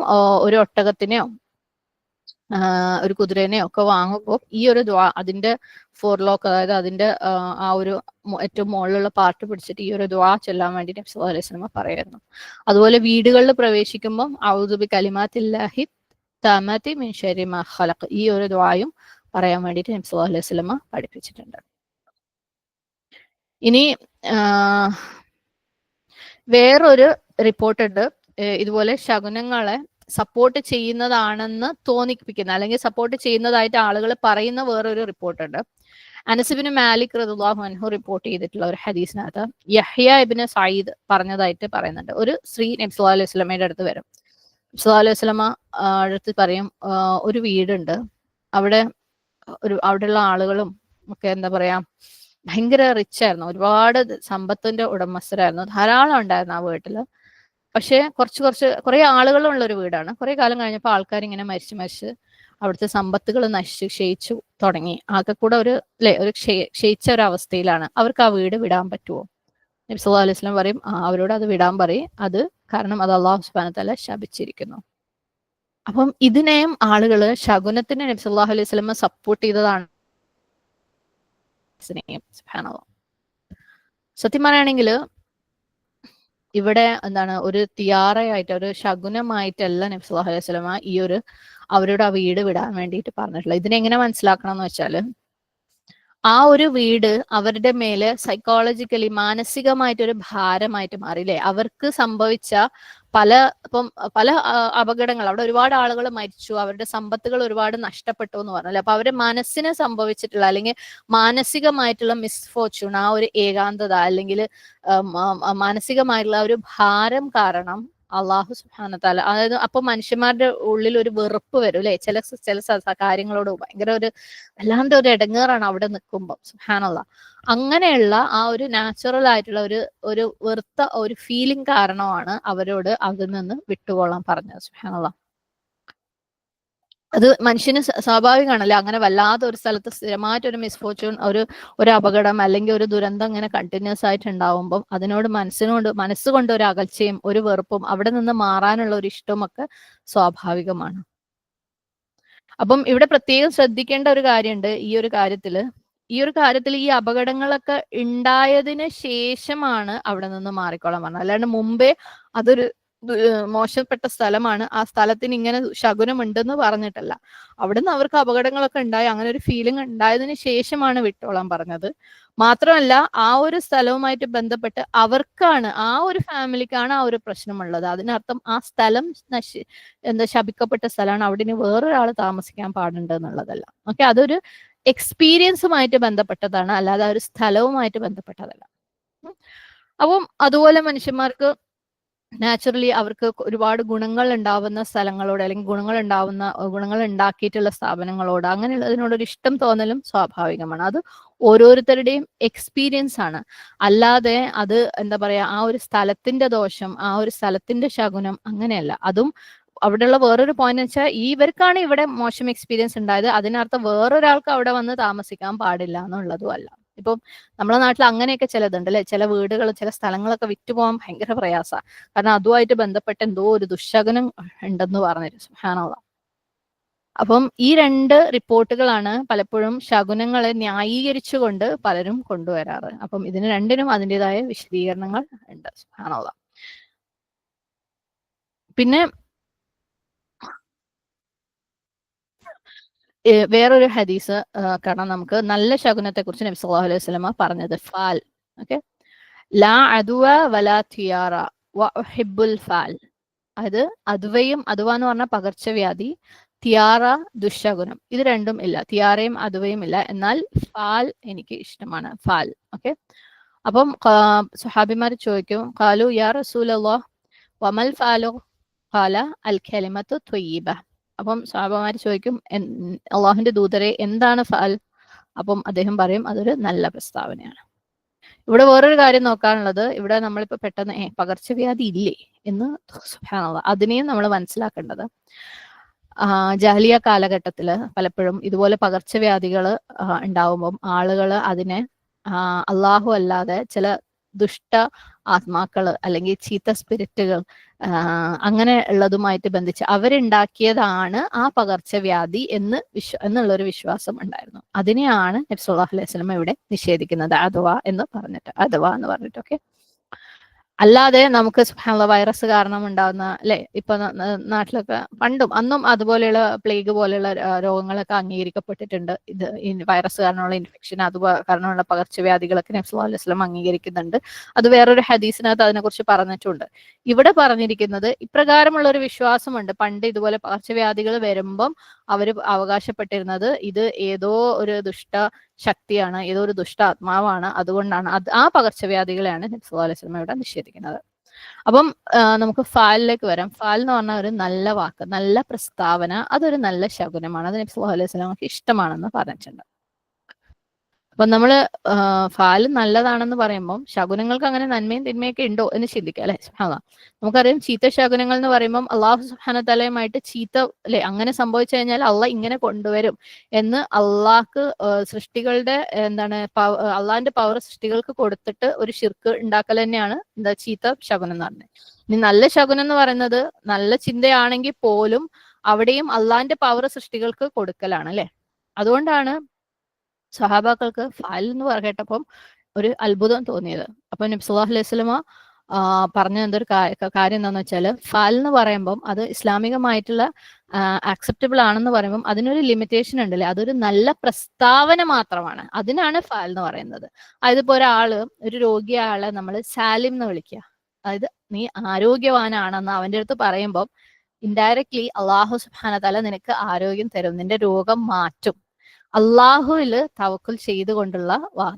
ഒരു ഒട്ടകത്തിനെയോ ഒരു കുതിരേനെയോ ഒക്കെ വാങ്ങുമ്പോൾ ഈ ഒരു ദുആ, അതിന്റെ ഫോർലോക്ക്, അതായത് അതിന്റെ ആ ഒരു ഏറ്റവും മുകളിലുള്ള പാർട്ട് പിടിച്ചിട്ട് ഈ ഒരു ദുആ ചൊല്ലാൻ വേണ്ടി നബി സല്ലല്ലാഹു അലൈഹി വസല്ലം പറയായിരുന്നു. അതുപോലെ വീടുകളിൽ പ്രവേശിക്കുമ്പോൾ അഊദു ബി കലിമാത്തില്ലാഹി തഅമതി മിൻ ശർരി മാ ഖലഖ്, ഈ ഒരു ദുആയും പറയാൻ വേണ്ടിയിട്ട് നബി സല്ലല്ലാഹു അലൈഹി വസല്ലം പഠിപ്പിച്ചിട്ടുണ്ട്. ഇനി വേറൊരു റിപ്പോർട്ടുണ്ട്, ഇതുപോലെ ശകുനങ്ങളെ സപ്പോർട്ട് ചെയ്യുന്നതാണെന്ന് തോന്നിപ്പിക്കുന്ന, അല്ലെങ്കിൽ സപ്പോർട്ട് ചെയ്യുന്നതായിട്ട് ആളുകൾ പറയുന്ന വേറൊരു റിപ്പോർട്ടുണ്ട്. അനസ് ഇബ്നു മാലിക് റളിയല്ലാഹു അൻഹു റിപ്പോർട്ട് ചെയ്തിട്ടുള്ള ഒരു ഹദീസിനകത്ത് യഹ്യ ഇബ്നു സഈദ് പറഞ്ഞതായിട്ട് പറയുന്നുണ്ട്. ഒരു സ്ത്രീ നബി സല്ലല്ലാഹു അലൈഹി വസല്ലമയുടെ അടുത്ത് വരും. നബി സല്ലല്ലാഹു അലൈഹി വസല്ലമ അടുത്ത് പറയും, ഒരു വീടുണ്ട്, അവിടെയുള്ള ആളുകളും ഒക്കെ എന്താ പറയാ, ഭയങ്കര റിച്ച് ആയിരുന്നു, ഒരുപാട് സമ്പത്തിന്റെ ഉടമസ്ഥരായിരുന്നു, ധാരാളം ഉണ്ടായിരുന്നു ആ വീട്ടില്. പക്ഷെ കുറെ ആളുകളുള്ള ഒരു വീടാണ്. കുറെ കാലം കഴിഞ്ഞപ്പോൾ ആൾക്കാർ ഇങ്ങനെ മരിച്ച് അവിടുത്തെ സമ്പത്തുകൾ ക്ഷയിച്ചു തുടങ്ങി. ആകെ കൂടെ ഒരു ക്ഷയിച്ച ഒരു അവസ്ഥയിലാണ്. അവർക്ക് ആ വീട് വിടാൻ പറ്റുമോ? നബി സല്ലല്ലാഹു അലൈഹി വസല്ലം പറയും, അവരോട് അത് വിടാൻ പറയും. അത് കാരണം അത് അല്ലാഹു സുബ്ഹാനഹു വ തആല ശപിച്ചിരിക്കുന്നു. അപ്പം ഇതിനെയും ആളുകള് ശകുനത്തിന് നബി സല്ലല്ലാഹു അലൈഹി വസല്ലം സപ്പോർട്ട് ചെയ്തതാണ് മനസ്സിനെയും. സുബ്ഹാനല്ലാഹ്. സത്യം പറയുകയാണെങ്കിൽ ഇവിടെ എന്താണ് ഒരു തിയാറയായിട്ട് ഒരു ശകുനമായിട്ടല്ല നബി സല്ലല്ലാഹു അലൈഹി വസല്ലമ ഈ ഒരു അവരുടെ ആ വീട് വിടാൻ വേണ്ടിയിട്ട് പറഞ്ഞിട്ടുള്ളത്. ഇതിനെങ്ങനെ മനസ്സിലാക്കണം എന്ന് വെച്ചാൽ ആ ഒരു വീട് അവരുടെ മേലെ സൈക്കോളജിക്കലി മാനസികമായിട്ടൊരു ഭാരമായിട്ട് മാറിയില്ലേ. അവർക്ക് സംഭവിച്ച ഇപ്പം പല അപകടങ്ങൾ, അവിടെ ഒരുപാട് ആളുകൾ മരിച്ചു, അവരുടെ സമ്പത്തുകൾ ഒരുപാട് നഷ്ടപ്പെട്ടു എന്ന് പറഞ്ഞല്ലേ. അപ്പൊ അവരുടെ മനസ്സിന് സംഭവിച്ചിട്ടുള്ള അല്ലെങ്കിൽ മാനസികമായിട്ടുള്ള മിസ്ഫോർച്യൂൺ, ആ ഒരു ഏകാന്തത അല്ലെങ്കിൽ മാനസികമായിട്ടുള്ള ഒരു ഭാരം കാരണം അള്ളാഹു സുബ്ഹാനഹു വതആല, അതായത് അപ്പൊ മനുഷ്യന്മാരുടെ ഉള്ളിൽ ഒരു വെറുപ്പ് വരും അല്ലെ, ചില കാര്യങ്ങളോട് ഭയങ്കര ഒരു വല്ലാണ്ട് ഒരു ഇടങ്ങേറാണ് അവിടെ നിൽക്കുമ്പോൾ. സുബ്ഹാനല്ലാഹ്. അങ്ങനെയുള്ള ആ ഒരു നാച്ചുറൽ ആയിട്ടുള്ള ഒരു വെറുത്ത ഒരു ഫീലിംഗ് കാരണമാണ് അവരോട് അതിൽ നിന്ന് വിട്ടുകൊള്ളാൻ പറഞ്ഞത്. സുബ്ഹാനല്ലാഹ്. അത് മനുഷ്യന് സ്വാഭാവികമാണല്ലോ. അങ്ങനെ വല്ലാത്ത ഒരു സ്ഥലത്ത് സ്ഥിരമായിട്ടൊരു മിസ്ഫോർച്യൂൺ, ഒരു അപകടം അല്ലെങ്കിൽ ഒരു ദുരന്തം ഇങ്ങനെ കണ്ടിന്യൂസ് ആയിട്ട് ഉണ്ടാവുമ്പോൾ അതിനോട് മനസ്സുകൊണ്ട് ഒരു അകൽച്ചയും ഒരു വെറുപ്പും അവിടെ നിന്ന് മാറാനുള്ള ഒരു ഇഷ്ടവും ഒക്കെ സ്വാഭാവികമാണ്. അപ്പം ഇവിടെ പ്രത്യേകം ശ്രദ്ധിക്കേണ്ട ഒരു കാര്യമുണ്ട് ഈ ഒരു കാര്യത്തിൽ ഈ അപകടങ്ങളൊക്കെ ഉണ്ടായതിന് ശേഷമാണ് അവിടെ നിന്ന് മാറിക്കോളാൻ പറഞ്ഞത്. അല്ലാണ്ട് മുമ്പേ അതൊരു മോശപ്പെട്ട സ്ഥലമാണ്, ആ സ്ഥലത്തിന് ഇങ്ങനെ ശകുനം ഉണ്ടെന്ന് പറഞ്ഞിട്ടല്ല. അവിടുന്ന് അവർക്ക് അപകടങ്ങളൊക്കെ ഉണ്ടായി, അങ്ങനെ ഒരു ഫീലിംഗ് ഉണ്ടായതിന് ശേഷമാണ് വിട്ടോളാൻ പറഞ്ഞത്. മാത്രമല്ല ആ ഒരു സ്ഥലവുമായിട്ട് ബന്ധപ്പെട്ട് അവർക്കാണ്, ആ ഒരു ഫാമിലിക്കാണ് ആ ഒരു പ്രശ്നമുള്ളത്. അതിനർത്ഥം ആ സ്ഥലം ശപിക്കപ്പെട്ട സ്ഥലമാണ്, അവിടെ ഇനി വേറൊരാൾ താമസിക്കാൻ പാടുണ്ട് എന്നുള്ളതല്ല. ഓക്കെ, അതൊരു എക്സ്പീരിയൻസുമായിട്ട് ബന്ധപ്പെട്ടതാണ്, അല്ലാതെ ഒരു സ്ഥലവുമായിട്ട് ബന്ധപ്പെട്ടതല്ല. അപ്പം അതുപോലെ മനുഷ്യന്മാർക്ക് നാച്ചുറലി അവർക്ക് ഒരുപാട് ഗുണങ്ങൾ ഉണ്ടാവുന്ന സ്ഥലങ്ങളോട് അല്ലെങ്കിൽ ഗുണങ്ങൾ ഉണ്ടാക്കിയിട്ടുള്ള സ്ഥാപനങ്ങളോട് അങ്ങനെയുള്ളതിനോടൊരു ഇഷ്ടം തോന്നലും സ്വാഭാവികമാണ്. അത് ഓരോരുത്തരുടെയും എക്സ്പീരിയൻസ് ആണ്. അല്ലാതെ അത് എന്താ പറയാ, ആ ഒരു സ്ഥലത്തിന്റെ ദോഷം, ആ ഒരു സ്ഥലത്തിന്റെ ശകുനം അങ്ങനെയല്ല. അതും അവിടെയുള്ള വേറൊരു പോയിന്റ് എന്ന് വെച്ചാൽ ഇവർക്കാണ് ഇവിടെ മോശം എക്സ്പീരിയൻസ് ഉണ്ടായത്, അതിനർത്ഥം വേറൊരാൾക്ക് അവിടെ വന്ന് താമസിക്കാൻ പാടില്ല എന്നുള്ളതും അല്ല. ഇപ്പം നമ്മളെ നാട്ടിൽ അങ്ങനെയൊക്കെ ചിലതുണ്ട് അല്ലെ, ചില വീടുകൾ ചില സ്ഥലങ്ങളൊക്കെ വിറ്റുപോകാൻ ഭയങ്കര പ്രയാസമാണ്. കാരണം അതുമായിട്ട് ബന്ധപ്പെട്ട് എന്തോ ഒരു ദുശകനം ഉണ്ടെന്ന് പറഞ്ഞിട്ട്. സുബ്ഹാനല്ലാഹ്. അപ്പം ഈ രണ്ട് റിപ്പോർട്ടുകളാണ് പലപ്പോഴും ശകുനങ്ങളെ ന്യായീകരിച്ചുകൊണ്ട് പലരും കൊണ്ടുവരാറ്. അപ്പം ഇതിന് രണ്ടിനും അതിൻ്റെതായ വിശദീകരണങ്ങൾ ഉണ്ട്. സുബ്ഹാനല്ലാഹ്. പിന്നെ വേറൊരു ഹദീസ് കാണാം നമുക്ക്. നല്ല ശകുനത്തെ കുറിച്ച് നബി സല്ലല്ലാഹു അലൈഹി വസല്ലമ പറഞ്ഞത് ഫാൽ. ഓക്കെ, ലാ അദ്വ വലാ തിയാറ വ ഉഹിബ്ബുൽ ഫാൽ. അത് അദ്വ എന്ന് പറഞ്ഞാൽ പകർച്ചവ്യാധി, തിയാറ ദുശകുനം, ഇത് രണ്ടും ഇല്ല. തിയാറയും അദ്വയും ഇല്ല, എന്നാൽ ഫാൽ എനിക്ക് ഇഷ്ടമാണ്. ഫാൽ. ഓക്കെ, അപ്പം സുഹാബിമാർ ചോദിക്കും, ഖാലു യാ റസൂലല്ലാഹ് വമൽ ഫാലു ഖാല അൽ കലിമത്തു ത്വയ്യിബ. അപ്പം സ്വഹാബിമാർ ചോദിക്കും, അള്ളാഹുവിന്റെ ദൂതരെ എന്താണ് ഫാൽ? അപ്പം അദ്ദേഹം പറയും, അതൊരു നല്ല പ്രസ്താവനയാണ്. ഇവിടെ വേറൊരു കാര്യം നോക്കാനുള്ളത്, ഇവിടെ നമ്മളിപ്പോ പെട്ടെന്ന് പകർച്ചവ്യാധി ഇല്ലേ എന്ന് സുബ്ഹാനല്ലാഹ്, അതിനെയും നമ്മൾ മനസ്സിലാക്കേണ്ടത്. ജാഹിലിയ കാലഘട്ടത്തില് പലപ്പോഴും ഇതുപോലെ പകർച്ചവ്യാധികൾ ഉണ്ടാവുമ്പം ആളുകൾ അതിനെ അള്ളാഹു അല്ലാതെ ചില ദുഷ്ട ആത്മാക്കള് അല്ലെങ്കിൽ ചീത്ത സ്പിരിറ്റുകൾ അങ്ങനെ ഉള്ളതുമായിട്ട് ബന്ധിച്ച് അവരുണ്ടാക്കിയതാണ് ആ പകർച്ചവ്യാധി എന്നുള്ളൊരു വിശ്വാസം ഉണ്ടായിരുന്നു. അതിനെയാണ് നബി സല്ലല്ലാഹു അലൈഹി വസല്ലം ഇവിടെ നിഷേധിക്കുന്നത്, അഥവാ എന്ന് പറഞ്ഞിട്ട്. ഓക്കെ, അല്ലാതെ നമുക്ക് സുബ്ഹാനല്ലാഹ് വൈറസ് കാരണം ഉണ്ടാകുന്ന അല്ലെ, ഇപ്പൊ നാട്ടിലൊക്കെ പണ്ടും അന്നും അതുപോലെയുള്ള പ്ലേഗ് പോലെയുള്ള രോഗങ്ങളൊക്കെ അംഗീകരിക്കപ്പെട്ടിട്ടുണ്ട്. ഇത് വൈറസ് കാരണമുള്ള ഇൻഫെക്ഷൻ, കാരണമുള്ള പകർച്ചവ്യാധികളൊക്കെ നബി സല്ലല്ലാഹു അലൈഹി വസല്ലം അംഗീകരിക്കുന്നുണ്ട്. അത് വേറൊരു ഹദീസിനകത്ത് അതിനെക്കുറിച്ച് പറഞ്ഞിട്ടുണ്ട്. ഇവിടെ പറഞ്ഞിരിക്കുന്നത് ഇപ്രകാരമുള്ള ഒരു വിശ്വാസമുണ്ട്. പണ്ട് ഇതുപോലെ പകർച്ചവ്യാധികൾ വരുമ്പം അവർ അവകാശപ്പെട്ടിരുന്നത് ഇത് ഏതോ ഒരു ദുഷ്ട ശക്തിയാണ്, ഏതോ ഒരു ദുഷ്ട ആത്മാവാണ്, അതുകൊണ്ടാണ് ആ പകർച്ചവ്യാധികളെയാണ് നബി സല്ലല്ലാഹു അലൈഹി വസല്ലം ഇവിടെ നിഷേധിക്കുന്നത്. അപ്പം നമുക്ക് ഫാലിലേക്ക് വരാം. ഫാൽ എന്ന് പറഞ്ഞ ഒരു നല്ല വാക്ക്, നല്ല പ്രസ്താവന, അതൊരു നല്ല ശകുനമാണ്. അത് നബി സല്ലല്ലാഹു അലൈഹി വസല്ലം ഇഷ്ടമാണെന്ന് പറഞ്ഞിട്ടുണ്ട്. അപ്പൊ നമ്മള് ഫാല് നല്ലതാണെന്ന് പറയുമ്പോൾ ശകുനങ്ങൾക്ക് അങ്ങനെ നന്മയും തിന്മയൊക്കെ ഉണ്ടോ എന്ന് ചിന്തിക്കുക അല്ലെ. നമുക്കറിയാം ചീത്ത ശകുനങ്ങൾ എന്ന് പറയുമ്പോൾ അള്ളാഹു സുബ്ഹാനഹു വതആലയുമായിട്ട് ചീത്ത അല്ലെ, അങ്ങനെ സംഭവിച്ചു കഴിഞ്ഞാൽ അള്ളാഹ് ഇങ്ങനെ കൊണ്ടുവരും എന്ന് അള്ളാഹ്ക്ക് സൃഷ്ടികളുടെ അള്ളാഹിന്റെ പവർ സൃഷ്ടികൾക്ക് കൊടുത്തിട്ട് ഒരു ശിർക്ക് ഉണ്ടാക്കൽ തന്നെയാണ് ചീത്ത ശകുനം എന്ന് പറഞ്ഞത്. ഇനി നല്ല ശകുനം എന്ന് പറയുന്നത് നല്ല ചിന്തയാണെങ്കിൽ പോലും അവിടെയും അള്ളാഹിന്റെ പവർ സൃഷ്ടികൾക്ക് കൊടുക്കലാണ് അല്ലെ. അതുകൊണ്ടാണ് സഹാബാക്കൾക്ക് ഫാൽ എന്ന് കേട്ടപ്പം ഒരു അത്ഭുതം തോന്നിയത്. അപ്പൊ നബി സല്ലല്ലാഹു അലൈഹി വസല്ലമ പറഞ്ഞ എന്തൊരു കാര്യം എന്താണെന്ന് വെച്ചാൽ, ഫാൽ എന്ന് പറയുമ്പം അത് ഇസ്ലാമികമായിട്ടുള്ള ആക്സെപ്റ്റബിൾ ആണെന്ന് പറയുമ്പം അതിനൊരു ലിമിറ്റേഷൻ ഉണ്ടല്ലേ, അതൊരു നല്ല പ്രസ്താവന മാത്രമാണ്. അതിനാണ് ഫാൽ എന്ന് പറയുന്നത്. അതായത് ഇപ്പൊ ഒരാള്, ഒരു രോഗിയായ ആളെ നമ്മൾ സാലിം എന്ന് വിളിക്കുക, അതായത് നീ ആരോഗ്യവാനാണെന്ന് അവന്റെ അടുത്ത് പറയുമ്പം ഇൻഡയറക്ട്ലി അള്ളാഹു സുബ്ഹാനഹു വ തആല നിനക്ക് ആരോഗ്യം തരും, നിന്റെ രോഗം മാറ്റും. അള്ളാഹുവിൽ തവക്കുൽ ചെയ്തുകൊണ്ടുള്ള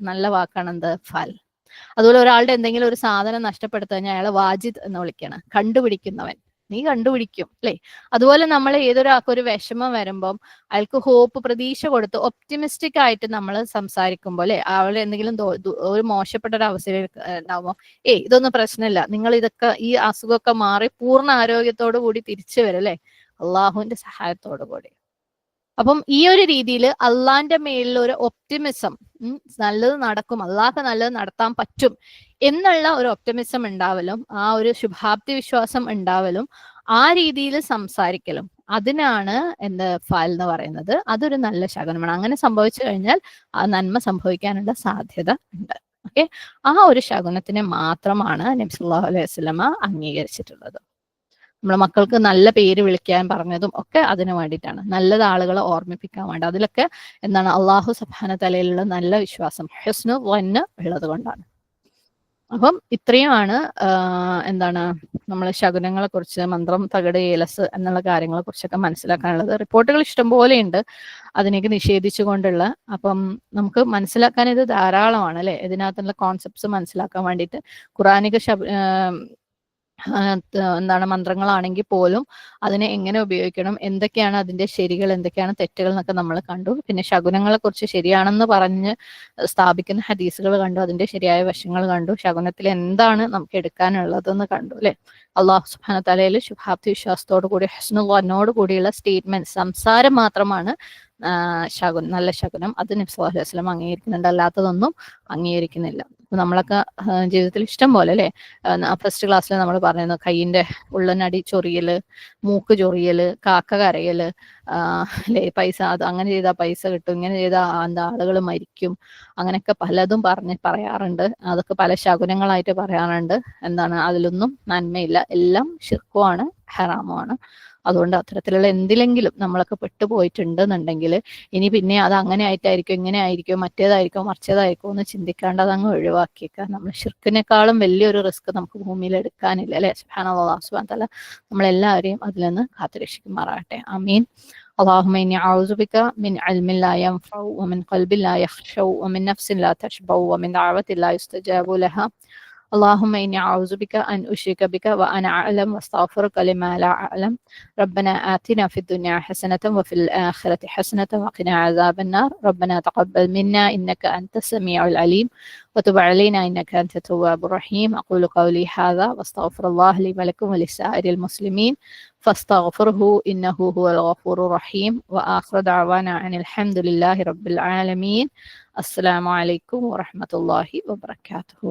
നല്ല വാക്കാണ് എന്ത്? ഫാൽ. അതുപോലെ ഒരാളുടെ എന്തെങ്കിലും ഒരു സാധനം നഷ്ടപ്പെടുത്തു കഴിഞ്ഞാൽ അയാളെ വാജിദ് എന്ന് വിളിക്കണം, കണ്ടുപിടിക്കുന്നവൻ. നീ കണ്ടുപിടിക്കും അല്ലെ. അതുപോലെ നമ്മൾ ഏതൊരാൾക്ക് ഒരു വിഷമം വരുമ്പം അയാൾക്ക് ഹോപ്പ്, പ്രതീക്ഷ കൊടുത്ത് ഒപ്റ്റിമിസ്റ്റിക് ആയിട്ട് നമ്മൾ സംസാരിക്കുമ്പോൾ അല്ലെ, അവൾ എന്തെങ്കിലും ഒരു മോശപ്പെട്ട ഒരു അവസ്ഥയിൽ ഉണ്ടാവുമ്പോൾ, ഇതൊന്നും പ്രശ്നമില്ല, നിങ്ങൾ ഇതൊക്കെ, ഈ അസുഖമൊക്കെ മാറി പൂർണ്ണ ആരോഗ്യത്തോടു കൂടി തിരിച്ചു വരും അല്ലെ, അള്ളാഹുവിന്റെ സഹായത്തോടു കൂടി. അപ്പം ഈ ഒരു രീതിയിൽ അള്ളാന്റെ മേലിൽ ഒരു ഒപ്റ്റിമിസം, നല്ലത് നടക്കും, അള്ളാഹ് നല്ലത് നടത്താൻ പറ്റും എന്നുള്ള ഒരു ഒപ്റ്റിമിസം ഉണ്ടാവലും, ആ ഒരു ശുഭാപ്തി വിശ്വാസം ഉണ്ടാവലും, ആ രീതിയിൽ സംസാരിക്കലും, അതിനാണ് ഫാൽ എന്ന് പറയുന്നത്. അതൊരു നല്ല ശകുനമാണ്. അങ്ങനെ സംഭവിച്ചു കഴിഞ്ഞാൽ ആ നന്മ സംഭവിക്കാനുള്ള സാധ്യത ഉണ്ട്. ഓക്കെ, ആ ഒരു ശകുനത്തിനെ മാത്രമാണ് നബി സല്ലല്ലാഹു അലൈഹി വസല്ലമ അംഗീകരിച്ചിട്ടുള്ളത്. നമ്മളെ മക്കൾക്ക് നല്ല പേര് വിളിക്കാൻ പറഞ്ഞതും ഒക്കെ അതിനു വേണ്ടിയിട്ടാണ്, നല്ലത് ആളുകളെ ഓർമ്മിപ്പിക്കാൻ വേണ്ടി. അതിലൊക്കെ എന്താണ്? അള്ളാഹു സുബ്ഹാനഹു തആലയിലുള്ള നല്ല വിശ്വാസം, ഹുസ്നു വന്ന് ഉള്ളത് കൊണ്ടാണ്. അപ്പം ഇത്രയുമാണ് എന്താണ് നമ്മളെ ശകുനങ്ങളെ കുറിച്ച്, മന്ത്രം, തകിട്, ഏലസ് എന്നുള്ള കാര്യങ്ങളെ കുറിച്ചൊക്കെ മനസ്സിലാക്കാനുള്ളത്. റിപ്പോർട്ടുകൾ ഇഷ്ടംപോലെ ഉണ്ട് അതിനേക്ക് നിഷേധിച്ചുകൊണ്ടുള്ള. അപ്പം നമുക്ക് മനസ്സിലാക്കാൻ ഇത് ധാരാളമാണ് അല്ലെ, ഇതിനകത്തുള്ള കോൺസെപ്റ്റ്സ് മനസ്സിലാക്കാൻ വേണ്ടിയിട്ട്. ഖുറാനിക എന്താണ് മന്ത്രങ്ങളാണെങ്കിൽ പോലും അതിനെ എങ്ങനെ ഉപയോഗിക്കണം, എന്തൊക്കെയാണ് അതിന്റെ ശരികൾ, എന്തൊക്കെയാണ് തെറ്റുകൾ എന്നൊക്കെ നമ്മൾ കണ്ടു. പിന്നെ ശകുനങ്ങളെ കുറിച്ച് ശരിയാണെന്ന് പറഞ്ഞ് സ്ഥാപിക്കുന്ന ഹദീസുകൾ കണ്ടു, അതിന്റെ ശരിയായ വശങ്ങൾ കണ്ടു, ശകുനത്തിൽ എന്താണ് നമുക്ക് എടുക്കാനുള്ളതെന്ന് കണ്ടു അല്ലെ. അള്ളാഹു സുബ്ഹാനഹു വ തആലയിൽ ശുഭാപ്തി വിശ്വാസത്തോടു കൂടി, ഹുസ്നുൽ വന്നോട് കൂടിയുള്ള സ്റ്റേറ്റ്മെന്റ്, സംസാരം മാത്രമാണ് നല്ല ശകുനം. അത് നബി സല്ലല്ലാഹു അലൈഹി വസല്ലം അംഗീകരിക്കുന്നുണ്ട്, അല്ലാത്തതൊന്നും അംഗീകരിക്കുന്നില്ല. നമ്മളൊക്കെ ജീവിതത്തിൽ ഇഷ്ടം പോലെ അല്ലെ, ഫസ്റ്റ് ക്ലാസ്സിൽ നമ്മൾ പറഞ്ഞിരുന്നു, കയ്യിന്റെ ഉള്ളനടി ചൊറിയല്, മൂക്ക് ചൊറിയല്, കാക്ക കരയല്, അല്ലെ, പൈസ, അത് അങ്ങനെ ചെയ്താൽ പൈസ കിട്ടും, ഇങ്ങനെ ചെയ്താൽ ആളുകൾ മരിക്കും, അങ്ങനെയൊക്കെ പലതും പറയാറുണ്ട്. അതൊക്കെ പല ശകുനങ്ങളായിട്ട് പറയാറുണ്ട്. എന്താണ്? അതിലൊന്നും നന്മയില്ല, എല്ലാം ശിർക്കുമാണ്, ഹറാമുമാണ്. അതുകൊണ്ട് അത്തരത്തിലുള്ള എന്തിലെങ്കിലും നമ്മളൊക്കെ പെട്ടുപോയിട്ടുണ്ടെന്നുണ്ടെങ്കിൽ ഇനി പിന്നെ അത് അങ്ങനെ ആയിട്ടായിരിക്കും, ഇങ്ങനെ ആയിരിക്കും, മറ്റേതായിരിക്കും, മറിച്ചതായിരിക്കും എന്ന് ചിന്തിക്കാണ്ട് അതങ്ങ് ഒഴിവാക്കിയേക്കുക. നമ്മൾ ശിർക്കിനേക്കാളും വലിയൊരു റിസ്ക് നമുക്ക് ഭൂമിയിൽ എടുക്കാനില്ല അല്ലെ. സുബ്ഹാനല്ലാഹ്, സുബ്ഹാനഹു തആല നമ്മളെല്ലാവരെയും അതിൽ നിന്ന് കാത്തുരക്ഷിക്കുമാറാകട്ടെ. ആമീൻ. اللهم إني أعوذ بك من علم لا ينفع ومن قلب لا يخشع ومن نفس لا تشبع ومن دعوة لا يستجاب لها. اللهم إني أعوذ بك أن أشرك بك وأنا أعلم واستغفرك لما لا أعلم. ربنا آتنا في الدنيا حسنة وفي الآخرة حسنة وقنا عذاب النار. ربنا تقبل منا إنك أنت السميع العليم وتب علينا إنك أنت التواب الرحيم. أقول قولي هذا واستغفر الله لي ولكم ولسائر المسلمين فاستغفره إنه هو الغفور الرحيم. وآخر دعوانا عن الحمد لله رب العالمين. السلام عليكم ورحمة الله وبركاته.